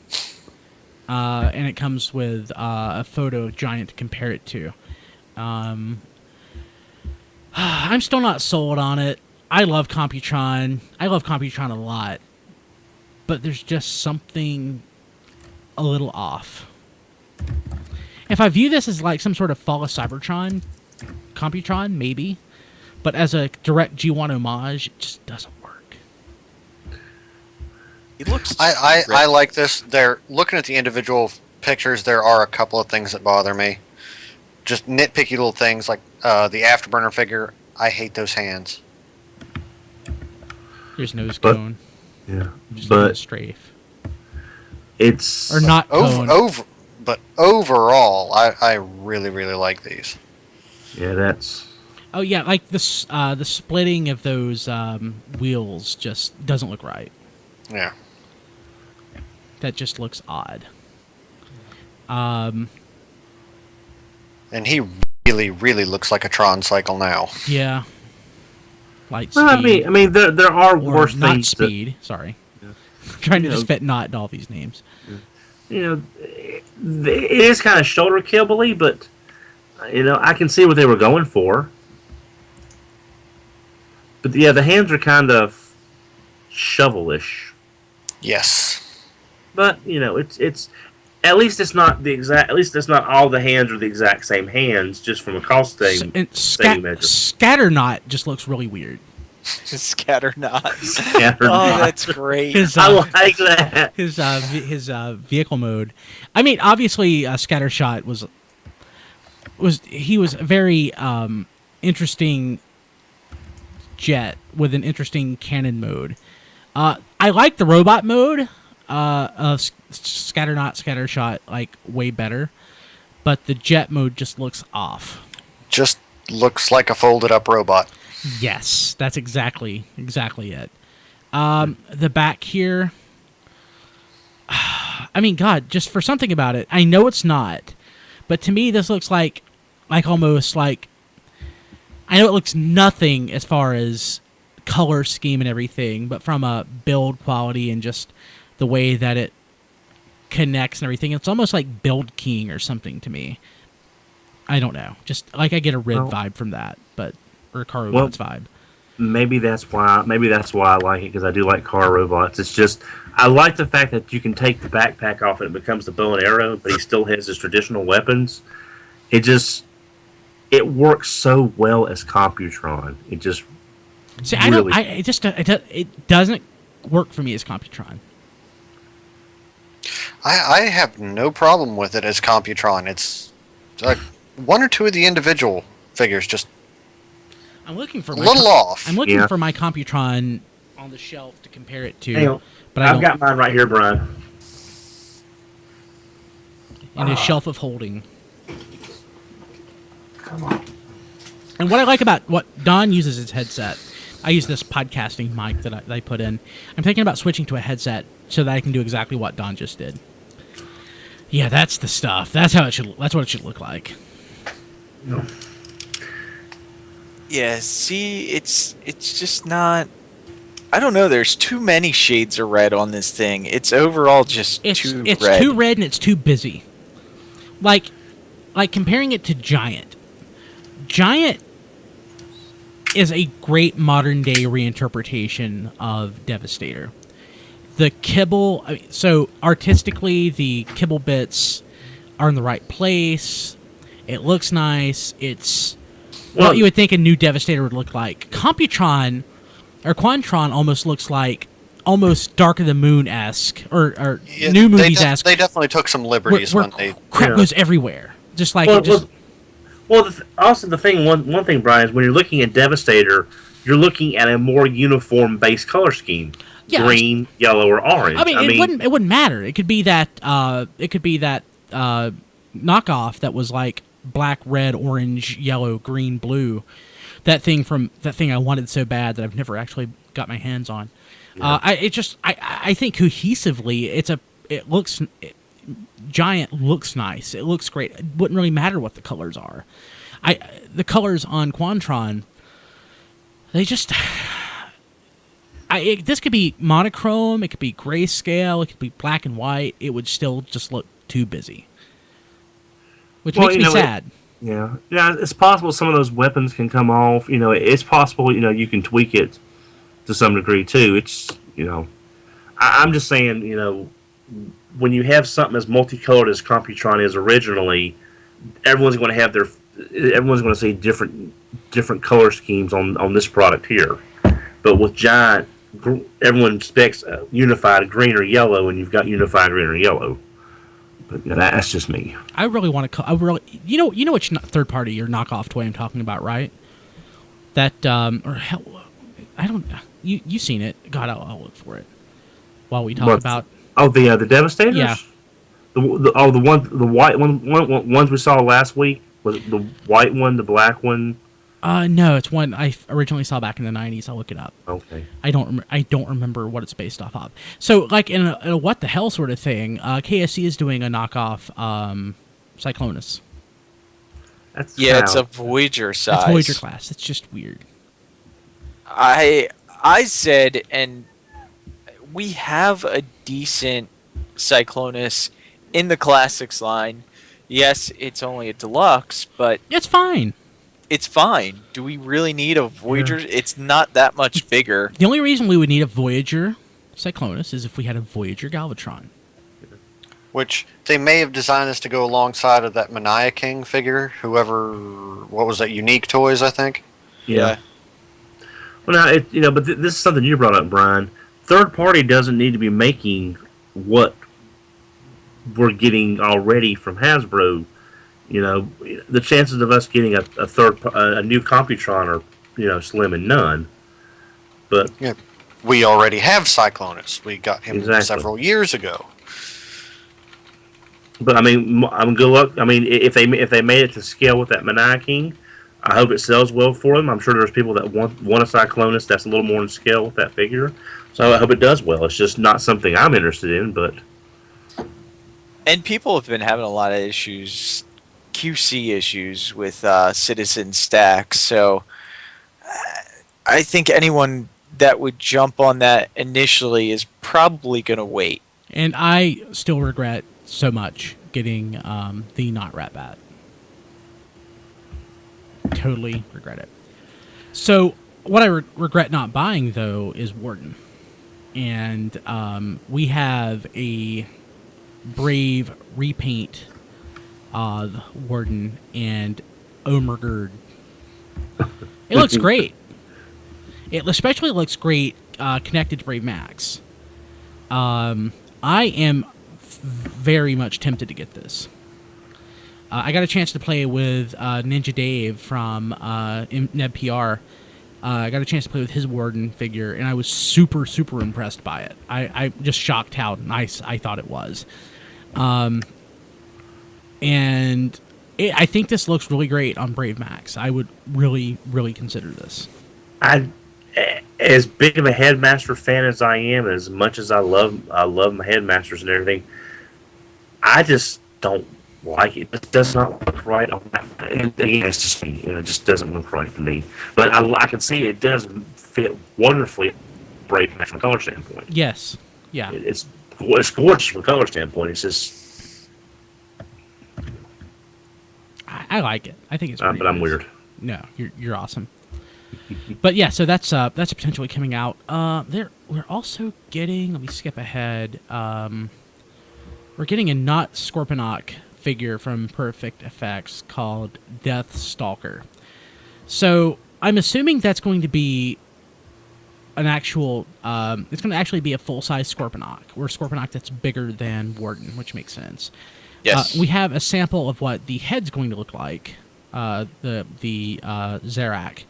[SPEAKER 1] and it comes with a photo of Giant to compare it to. I'm still not sold on it. I love Computron. I love Computron a lot, but there's just something a little off. If I view this as like some sort of Fall of Cybertron, Computron, maybe, but as a direct G1 homage, it just doesn't work.
[SPEAKER 2] He looks.
[SPEAKER 3] I like this. They're looking at the individual pictures. There are a couple of things that bother me. Just nitpicky little things like the Afterburner figure. I hate those hands.
[SPEAKER 1] Here's nose
[SPEAKER 4] But-
[SPEAKER 1] cone.
[SPEAKER 4] Yeah,
[SPEAKER 1] Just
[SPEAKER 4] but
[SPEAKER 1] strafe.
[SPEAKER 4] it's
[SPEAKER 1] Or not cone.
[SPEAKER 3] But overall, I really really like these.
[SPEAKER 4] yeah, that's
[SPEAKER 1] Oh yeah, like the splitting of those wheels just doesn't look right.
[SPEAKER 3] Yeah.
[SPEAKER 1] That just looks odd.
[SPEAKER 3] And he really really looks like a Tron cycle now.
[SPEAKER 1] Yeah. Light
[SPEAKER 4] well,
[SPEAKER 1] speed.
[SPEAKER 4] I mean, there are
[SPEAKER 1] or
[SPEAKER 4] worse
[SPEAKER 1] not
[SPEAKER 4] things.
[SPEAKER 1] speed. Sorry. Trying to
[SPEAKER 4] You know-
[SPEAKER 1] just fit not in all these names.
[SPEAKER 4] It is kind of shoulder kibbly, but I can see what they were going for. But yeah, the hands are kind of shovelish.
[SPEAKER 3] Yes.
[SPEAKER 4] But it's at least it's not the exact. At least it's not all the hands are the exact same hands, just from a costing
[SPEAKER 1] And
[SPEAKER 4] measure.
[SPEAKER 1] Scatternot just looks really weird.
[SPEAKER 2] Scatter knots.
[SPEAKER 4] Scattered
[SPEAKER 2] Oh,
[SPEAKER 4] knot.
[SPEAKER 2] that's great.
[SPEAKER 1] His,
[SPEAKER 4] I like that.
[SPEAKER 1] his vehicle mode. I mean, obviously, Scattershot was a very interesting jet with an interesting cannon mode. I like the robot mode of Scattershot like way better, but the jet mode just looks off.
[SPEAKER 3] Just looks like a folded up robot.
[SPEAKER 1] Yes, that's exactly it. The back here, I mean, God, just for something about it, I know it's not, but to me, this looks like almost like, I know it looks nothing as far as color scheme and everything, but from a build quality and just the way that it connects and everything, it's almost like Build King or something to me. I don't know. Just like I get a Red vibe from that, or a Car Robots vibe.
[SPEAKER 4] Maybe that's why I like it, because I do like car robots. It's just, I like the fact that you can take the backpack off and it becomes the bow and arrow, but he still has his traditional weapons. It works so well as Computron. It just
[SPEAKER 1] it doesn't work for me as Computron.
[SPEAKER 3] I have no problem with it as Computron. It's like one or two of the individual figures just
[SPEAKER 1] I'm looking for
[SPEAKER 3] a little off.
[SPEAKER 1] I'm looking for my Computron on the shelf to compare it to.
[SPEAKER 4] Hang on.
[SPEAKER 1] But
[SPEAKER 4] I've got mine right here, Brian.
[SPEAKER 1] In his shelf of holding. Come on. And what I like about what Don uses his headset, I use this podcasting mic that I put in. I'm thinking about switching to a headset so that I can do exactly what Don just did. Yeah, that's the stuff. That's what it should look like.
[SPEAKER 4] No.
[SPEAKER 2] Yeah, see, it's just not. I don't know. There's too many shades of red on this thing. It's overall just too red.
[SPEAKER 1] It's too red and it's too busy. Like comparing it to Giant. Giant is a great modern day reinterpretation of Devastator. The kibble, so artistically, the kibble bits are in the right place. It looks nice. It's what you would think a new Devastator would look like. Computron or Quantron almost looks like Dark of the Moon-esque or New Movies-esque.
[SPEAKER 3] They definitely took some liberties
[SPEAKER 1] where
[SPEAKER 3] when they
[SPEAKER 1] crap goes everywhere. Just like
[SPEAKER 4] also the thing, one thing, Brian, is when you're looking at Devastator, you're looking at a more uniform base color scheme: green, yellow, or orange.
[SPEAKER 1] I mean, it wouldn't matter. It could be that knockoff that was like black, red, orange, yellow, green, blue. That thing I wanted so bad that I've never actually got my hands on. Yeah. I think cohesively, Giant looks nice. It looks great. It wouldn't really matter what the colors are. The colors on Quantron, they just. This could be monochrome. It could be grayscale. It could be black and white. It would still just look too busy, which makes me sad.
[SPEAKER 4] Yeah, it's possible some of those weapons can come off. It's possible. You can tweak it to some degree too. It's I'm just saying. When you have something as multicolored as Computron is originally, everyone's going to see different color schemes on this product here. But with Giant, everyone expects unified green or yellow, and you've got unified green or yellow. But that's just me.
[SPEAKER 1] I really want to. You know which third party or knockoff toy I'm talking about, right? That I don't. You've seen it. God, I'll look for it while we talk about.
[SPEAKER 4] Oh, the Devastators.
[SPEAKER 1] Yeah.
[SPEAKER 4] The white ones we saw last week. Was it the white one, the black one?
[SPEAKER 1] No, it's one I originally saw back in the 90s. I'll look it up.
[SPEAKER 4] Okay.
[SPEAKER 1] I don't remember what it's based off of. So, like in a what the hell sort of thing, KSC is doing a knockoff Cyclonus.
[SPEAKER 2] It's a Voyager-size.
[SPEAKER 1] It's Voyager class. It's just weird.
[SPEAKER 2] I said, and we have a decent Cyclonus in the Classics line. Yes, it's only a deluxe, but
[SPEAKER 1] it's fine.
[SPEAKER 2] It's fine. Do we really need a Voyager? Yeah. It's not that much bigger.
[SPEAKER 1] The only reason we would need a Voyager Cyclonus is if we had a Voyager Galvatron.
[SPEAKER 3] Which they may have designed this to go alongside of that Mania King figure. What was that? Unique Toys, I think.
[SPEAKER 4] Yeah. Well, now but this is something you brought up, Brian. Third party doesn't need to be making what we're getting already from Hasbro. The chances of us getting a new Computron are slim and none. But
[SPEAKER 3] yeah, we already have Cyclonus. We got him several years ago.
[SPEAKER 4] But I mean, I'm good luck. I mean, if they made it to scale with that Manai King, I hope it sells well for them. I'm sure there's people that want a Cyclonus that's a little more in scale with that figure. So I hope it does well. It's just not something I'm interested in, but.
[SPEAKER 2] And people have been having a lot of issues, QC issues with Citizen stacks. So I think anyone that would jump on that initially is probably going to wait.
[SPEAKER 1] And I still regret so much getting the not Rat Bat. Totally regret it. So what I regret not buying, though, is Warden. And we have a Brave repaint of Warden, and oh my god, it looks great. It especially looks great connected to Brave Max. I am very much tempted to get this. I got a chance to play with Ninja Dave from NebPR. I got a chance to play with his Warden figure, and I was super, super impressed by it. I just shocked how nice I thought it was. And I think this looks really great on Brave Max. I would really, really consider this. As
[SPEAKER 4] big of a Headmaster fan as I am, as much as I love my Headmasters and everything, I just don't like it. It does not look right on that. And again, it's just me. It just doesn't look right to me. But I can see it does fit wonderfully Brave Max from a color standpoint.
[SPEAKER 1] Yes. Yeah.
[SPEAKER 4] It's gorgeous from a color standpoint. It's just...
[SPEAKER 1] I like it. I think it's pretty
[SPEAKER 4] but I'm
[SPEAKER 1] nice.
[SPEAKER 4] weird.
[SPEAKER 1] No, you're awesome. But yeah, so that's potentially coming out. We're also getting. Let me skip ahead. We're getting a not Scorponok figure from Perfect Effects called Death Stalker. So I'm assuming that's going to be an actual. It's going to actually be a full size Scorponok, or a Scorponok that's bigger than Warden, which makes sense.
[SPEAKER 2] Yes.
[SPEAKER 1] We have a sample of what the head's going to look like. The Zarak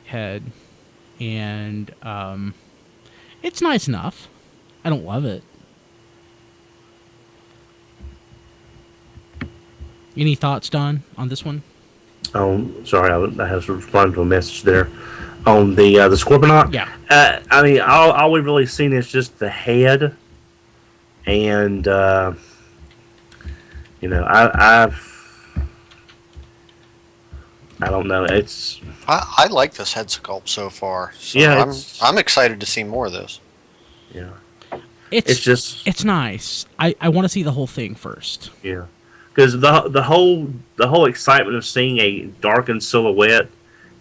[SPEAKER 1] head, and it's nice enough. I don't love it. Any thoughts, Don, on this one?
[SPEAKER 4] Sorry, I have to respond to a message there on the Scorponok.
[SPEAKER 1] Yeah.
[SPEAKER 4] I mean, all we've really seen is just the head, and you know, I don't know. It's
[SPEAKER 3] I like this head sculpt so far. So
[SPEAKER 4] yeah,
[SPEAKER 3] I'm excited to see more of this.
[SPEAKER 4] Yeah.
[SPEAKER 1] It's nice. I want to see the whole thing first.
[SPEAKER 4] Yeah, because the whole excitement of seeing a darkened silhouette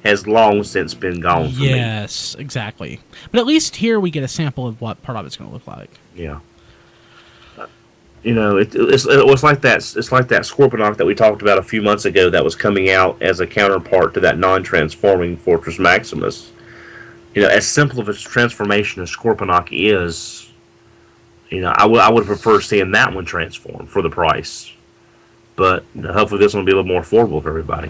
[SPEAKER 4] has long since been gone for me.
[SPEAKER 1] Yes, exactly. But at least here we get a sample of what part of it's going to look like.
[SPEAKER 4] Yeah. You know, it was like that. It's like that Scorponok that we talked about a few months ago that was coming out as a counterpart to that non-transforming Fortress Maximus. You know, as simple of a transformation as Scorponok is, you know, I would prefer seeing that one transform for the price. But you know, hopefully this one will be a little more affordable for everybody.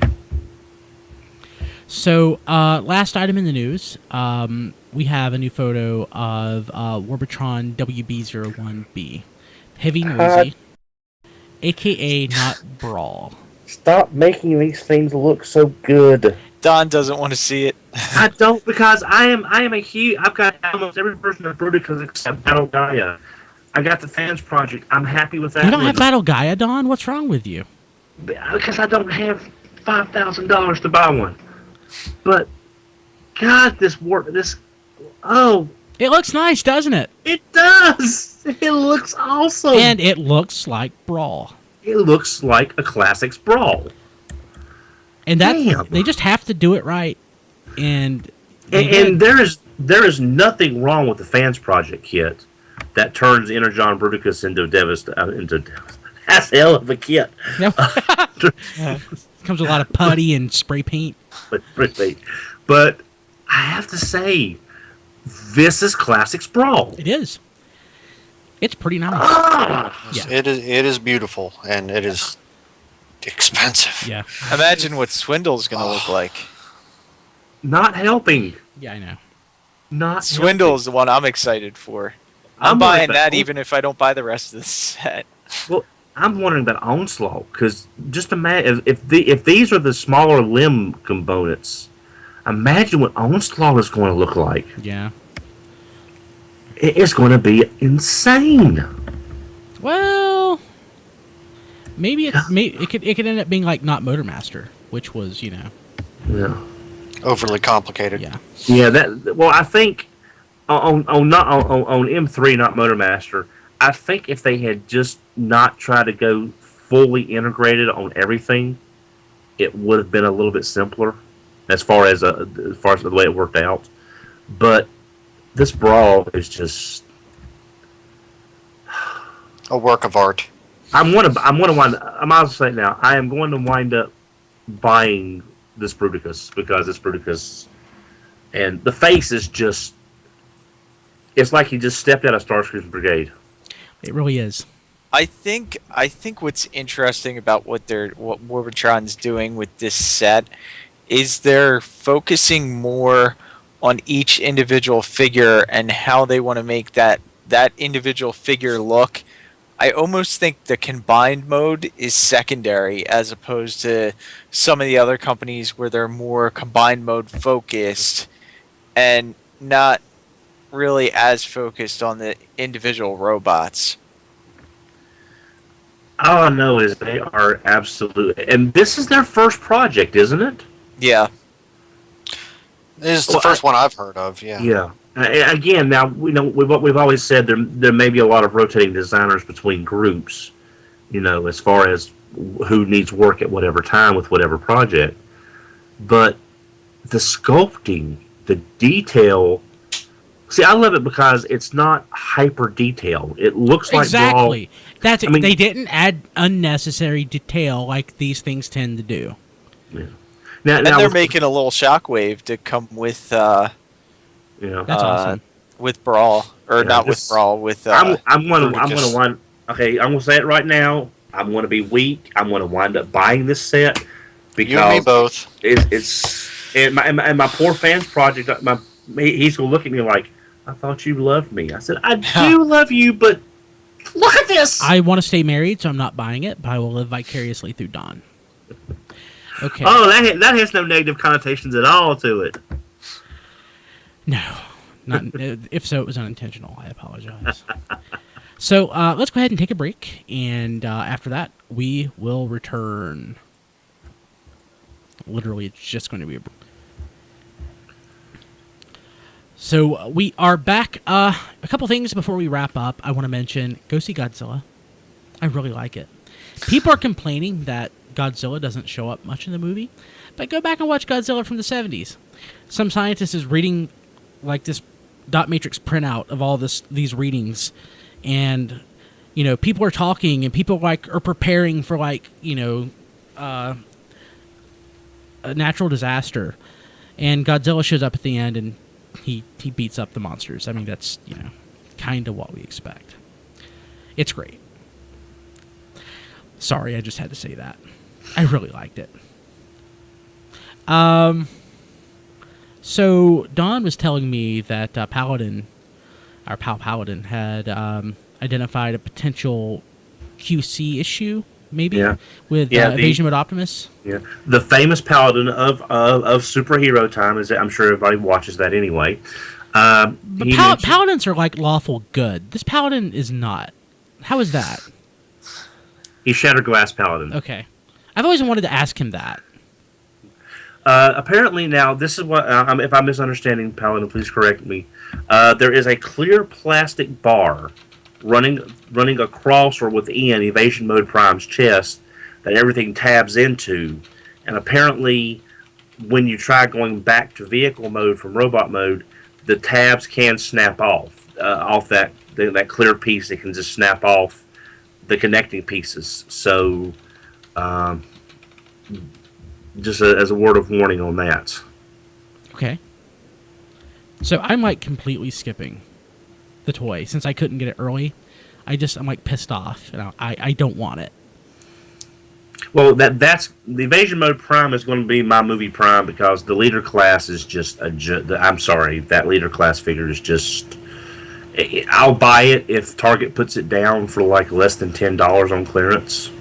[SPEAKER 1] So, last item in the news, we have a new photo of Warbotron WB01B. Heavy Noisy, a.k.a. not-Brawl.
[SPEAKER 4] Stop making these things look so good.
[SPEAKER 2] Don doesn't want to see it.
[SPEAKER 4] I don't, because I am a huge... I've got almost every version of Bruticus except Battle Gaia. I got the Fans Project. I'm happy with that.
[SPEAKER 1] You don't have Battle Gaia, Don? What's wrong with you?
[SPEAKER 4] Because I don't have $5,000 to buy one. But, God, oh...
[SPEAKER 1] It looks nice, doesn't it?
[SPEAKER 4] It does! It looks awesome!
[SPEAKER 1] And it looks like Brawl.
[SPEAKER 4] It looks like a Classics Brawl.
[SPEAKER 1] And they just have to do it right. And
[SPEAKER 4] there is nothing wrong with the Fans Project kit that turns Energon Bruticus into that's hell of a kit.
[SPEAKER 1] Yep. Comes with a lot of putty and spray paint.
[SPEAKER 4] But I have to say, this is Classics Brawl.
[SPEAKER 1] It is. It's pretty nice.
[SPEAKER 3] Yeah. It is beautiful, and it is expensive.
[SPEAKER 1] Yeah.
[SPEAKER 2] Imagine what Swindle's going to look like.
[SPEAKER 4] Not helping.
[SPEAKER 1] Yeah, I know.
[SPEAKER 4] Not
[SPEAKER 2] Swindle is the one I'm excited for. I'm
[SPEAKER 4] wondering
[SPEAKER 2] buying
[SPEAKER 4] about
[SPEAKER 2] that even if I don't buy the rest of the set.
[SPEAKER 4] Well, I'm wondering about Onslaught, because just imagine if these are the smaller limb components, imagine what Onslaught is going to look like.
[SPEAKER 1] Yeah.
[SPEAKER 4] It's going to be insane.
[SPEAKER 1] Well, maybe it could end up being like not Motormaster, which was
[SPEAKER 4] Yeah.
[SPEAKER 3] Overly complicated.
[SPEAKER 1] yeah.
[SPEAKER 4] Yeah. I think on M3, not Motormaster. I think if they had just not tried to go fully integrated on everything, it would have been a little bit simpler as far as the way it worked out. But this Brawl is just
[SPEAKER 3] A work of art.
[SPEAKER 4] I might as well say it now. I am going to wind up buying this Bruticus because this Bruticus and the face is just. It's like he just stepped out of Starscream's brigade.
[SPEAKER 1] It really is.
[SPEAKER 2] I think what's interesting about what Warbotron's doing with this set is they're focusing more on each individual figure and how they want to make that individual figure look. I almost think the combined mode is secondary as opposed to some of the other companies where they're more combined mode focused and not really as focused on the individual robots.
[SPEAKER 4] All I know is they are absolutely, and this is their first project, isn't it?
[SPEAKER 2] Yeah.
[SPEAKER 3] This is the first one I've heard of. Yeah.
[SPEAKER 4] Yeah. Again, now we've always said there may be a lot of rotating designers between groups, as far as who needs work at whatever time with whatever project. But the sculpting, the detail. See, I love it because it's not hyper detailed. It looks like
[SPEAKER 1] exactly. They didn't add unnecessary detail like these things tend to do.
[SPEAKER 4] Yeah.
[SPEAKER 2] Now they're making a little shockwave to come with.
[SPEAKER 1] That's awesome.
[SPEAKER 2] With Brawl, or not with Brawl, with.
[SPEAKER 4] I'm gonna say it right now. I'm gonna be weak. I'm gonna wind up buying this set because
[SPEAKER 3] you and me both.
[SPEAKER 4] It's my poor fans project. He's gonna look at me like, I thought you loved me. I said, I do love you, but look at this.
[SPEAKER 1] I want to stay married, so I'm not buying it, but I will live vicariously through Don. Okay.
[SPEAKER 4] Oh, that has no negative connotations at all to it.
[SPEAKER 1] No, not. If so, it was unintentional. I apologize. So let's go ahead and take a break, and after that, we will return. Literally, it's just going to be a break. So we are back. A couple things before we wrap up. I want to mention, go see Godzilla. I really like it. People are complaining that Godzilla doesn't show up much in the movie, but go back and watch Godzilla from the 70s. Some scientist is reading like this dot matrix printout of all these readings, and people are talking and people are preparing for a natural disaster, and Godzilla shows up at the end and he beats up the monsters. I mean, that's kind of what we expect. It's great. Sorry, I just had to say that. I really liked it. So Don was telling me that Paladin, our pal Paladin, had identified a potential QC issue, maybe, with Evasion with Optimus. Yeah,
[SPEAKER 4] the famous Paladin of superhero time is. I'm sure everybody watches that anyway.
[SPEAKER 1] But Paladins are like lawful good. This Paladin is not. How is that?
[SPEAKER 4] He's Shattered Glass Paladin.
[SPEAKER 1] Okay, I've always wanted to ask him that.
[SPEAKER 4] Apparently, now this is what. If I'm misunderstanding Paladin, please correct me. There is a clear plastic bar running across or within Evasion Mode Prime's chest that everything tabs into, and apparently, when you try going back to vehicle mode from robot mode, the tabs can snap off that clear piece. It can just snap off the connecting pieces. So, just as a word of warning on that.
[SPEAKER 1] Okay. So I'm completely skipping the toy since I couldn't get it early. I'm pissed off, and I don't want it.
[SPEAKER 4] Well, that's the Evasion Mode Prime is going to be my movie Prime because the leader class is just I'm sorry, that leader class figure is just I'll buy it if Target puts it down for like less than $10 on clearance.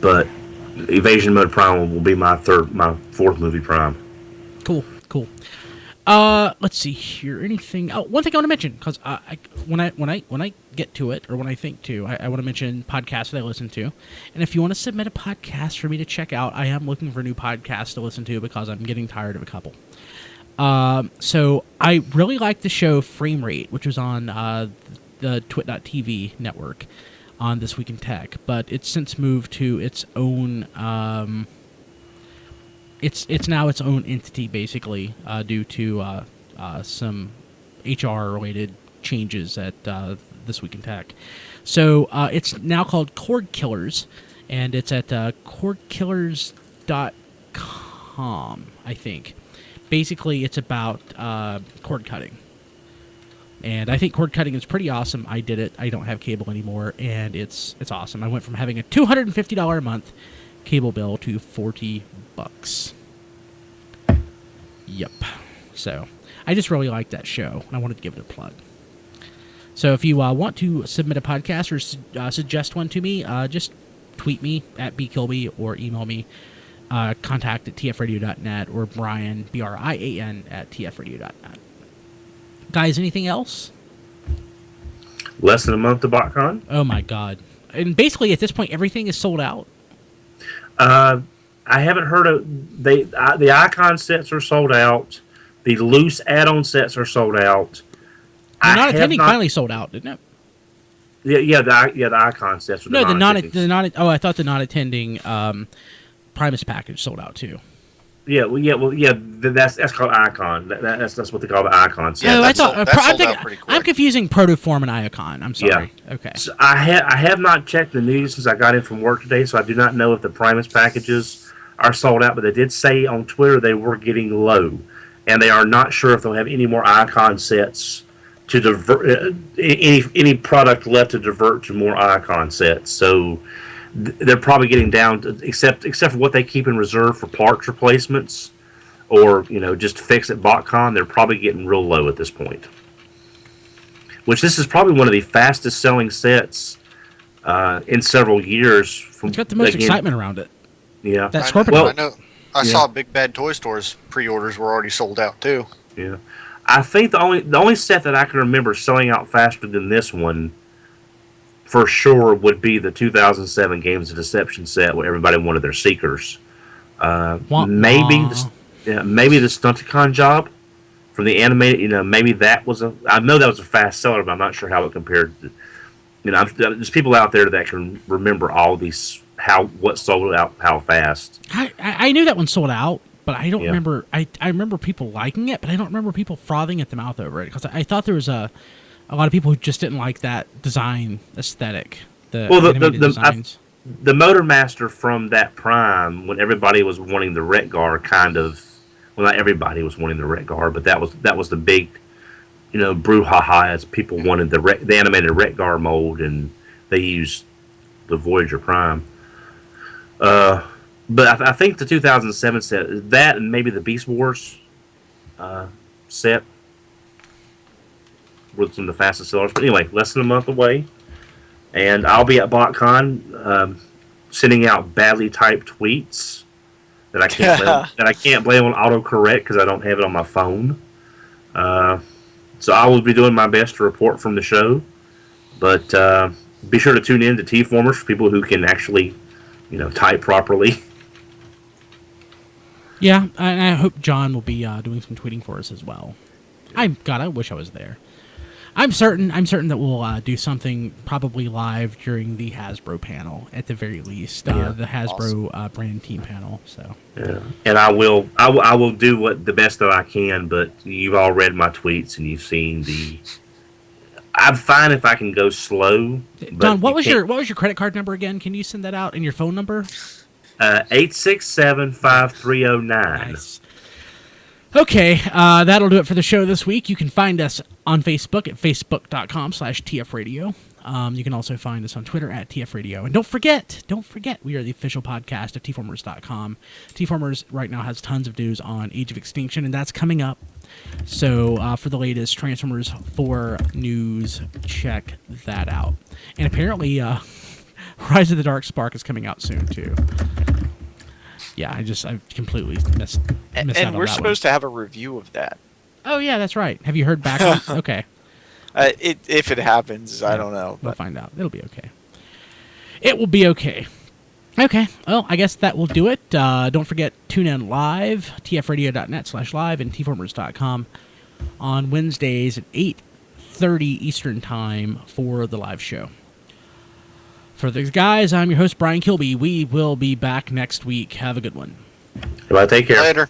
[SPEAKER 4] But Evasion Mode Prime will be my fourth movie Prime.
[SPEAKER 1] Cool. Let's see here. Anything? Oh, one thing I want to mention, because when I get to it, or when I think to, I want to mention podcasts that I listen to. And if you want to submit a podcast for me to check out, I am looking for new podcasts to listen to because I'm getting tired of a couple. So I really like the show Frame Rate, which was on the twit.tv network on This Week in Tech, but it's since moved to its own. It's now its own entity, basically, due to some HR related changes at This Week in Tech. So it's now called Cordkillers, and it's at cordkillers.com, I think. Basically, it's about cord cutting. And I think cord cutting is pretty awesome. I did it. I don't have cable anymore, and it's awesome. I went from having a $250 a month cable bill to $40. Yep. So I just really like that show, and I wanted to give it a plug. So if you want to submit a podcast or suggest one to me, just tweet me at bkilby or email me. Contact at tfradio.net or Brian, Brian, at tfradio.net. Guys, anything else?
[SPEAKER 4] Less than a month to BotCon?
[SPEAKER 1] Oh my god. And basically at this point everything is sold out.
[SPEAKER 4] I haven't heard of the icon sets are sold out. The loose add-on sets are sold out.
[SPEAKER 1] The not attending finally sold out, didn't it?
[SPEAKER 4] Yeah, the icon sets.
[SPEAKER 1] No, the not. I thought the not attending Primus package sold out too.
[SPEAKER 4] Yeah. That's called Icon. That's what they call the Icon set.
[SPEAKER 1] Oh,
[SPEAKER 3] I'm
[SPEAKER 1] confusing Protoform and Icon. I'm sorry. Yeah. Okay.
[SPEAKER 4] So I have not checked the news since I got in from work today, so I do not know if the Primus packages are sold out. But they did say on Twitter they were getting low, and they are not sure if they'll have any more Icon sets to divert any product left to divert to more Icon sets. So they're probably getting down to, except for what they keep in reserve for parts replacements or just fix at BotCon. They're probably getting real low at this point. Which this is probably one of the fastest selling sets in several years.
[SPEAKER 1] It's got the most excitement around it.
[SPEAKER 4] Yeah,
[SPEAKER 1] that Scorpion.
[SPEAKER 3] I know. I saw Big Bad Toy Store's pre-orders were already sold out too.
[SPEAKER 4] Yeah, I think the only set that I can remember selling out faster than this one, for sure, would be the 2007 Games of Deception set where everybody wanted their Seekers. Maybe the Stunticon job from the animated. Maybe that was I know that was a fast seller, but I'm not sure how it compared to. There's people out there that can remember all these what sold out how fast.
[SPEAKER 1] I knew that one sold out, but I don't remember. I remember people liking it, but I don't remember people frothing at the mouth over it because I thought there was a lot of people who just didn't like that design aesthetic. The Motor Master from that Prime, when everybody was wanting the Retgar, not everybody was wanting the Retgar, but that was the big, brouhaha as people wanted the animated Retgar mold, and they used the Voyager Prime. But I think the 2007 set, that and maybe the Beast Wars set, were some of the fastest sellers. But anyway, less than a month away, and I'll be at BotCon sending out badly typed tweets that I can't blame on autocorrect because I don't have it on my phone. So I will be doing my best to report from the show, but be sure to tune in to T-Formers for people who can actually, type properly. Yeah, and I hope John will be doing some tweeting for us as well. I wish I was there. I'm certain that we'll do something probably live during the Hasbro panel at the very least, the Hasbro brand team panel. So yeah, and I will do the best that I can. But you've all read my tweets and you've seen the. I'm fine if I can go slow. Don, what was your credit card number again? Can you send that out and your phone number? 867-5309. Nice. Okay, that'll do it for the show this week. You can find us on Facebook at facebook.com/tfradio. You can also find us on Twitter at tfradio. And don't forget, we are the official podcast of tformers.com. Tformers right now has tons of news on Age of Extinction, and that's coming up So for the latest Transformers 4 news, check that out. And apparently, Rise of the Dark Spark is coming out soon too. Yeah, I've completely missed out on that
[SPEAKER 2] And we're supposed to have a review of that.
[SPEAKER 1] Oh yeah, that's right. Have you heard back on? Okay.
[SPEAKER 2] If it happens, I don't know.
[SPEAKER 1] We'll
[SPEAKER 2] But
[SPEAKER 1] find out. It'll be okay. It will be okay. Okay. Well, I guess that will do it. Don't forget, tune in live, tfradio.net/live and tformers.com on Wednesdays at 8:30 Eastern Time for the live show. For the guys, I'm your host, Brian Kilby. We will be back next week. Have a good one.
[SPEAKER 4] Goodbye, take care.
[SPEAKER 3] Later.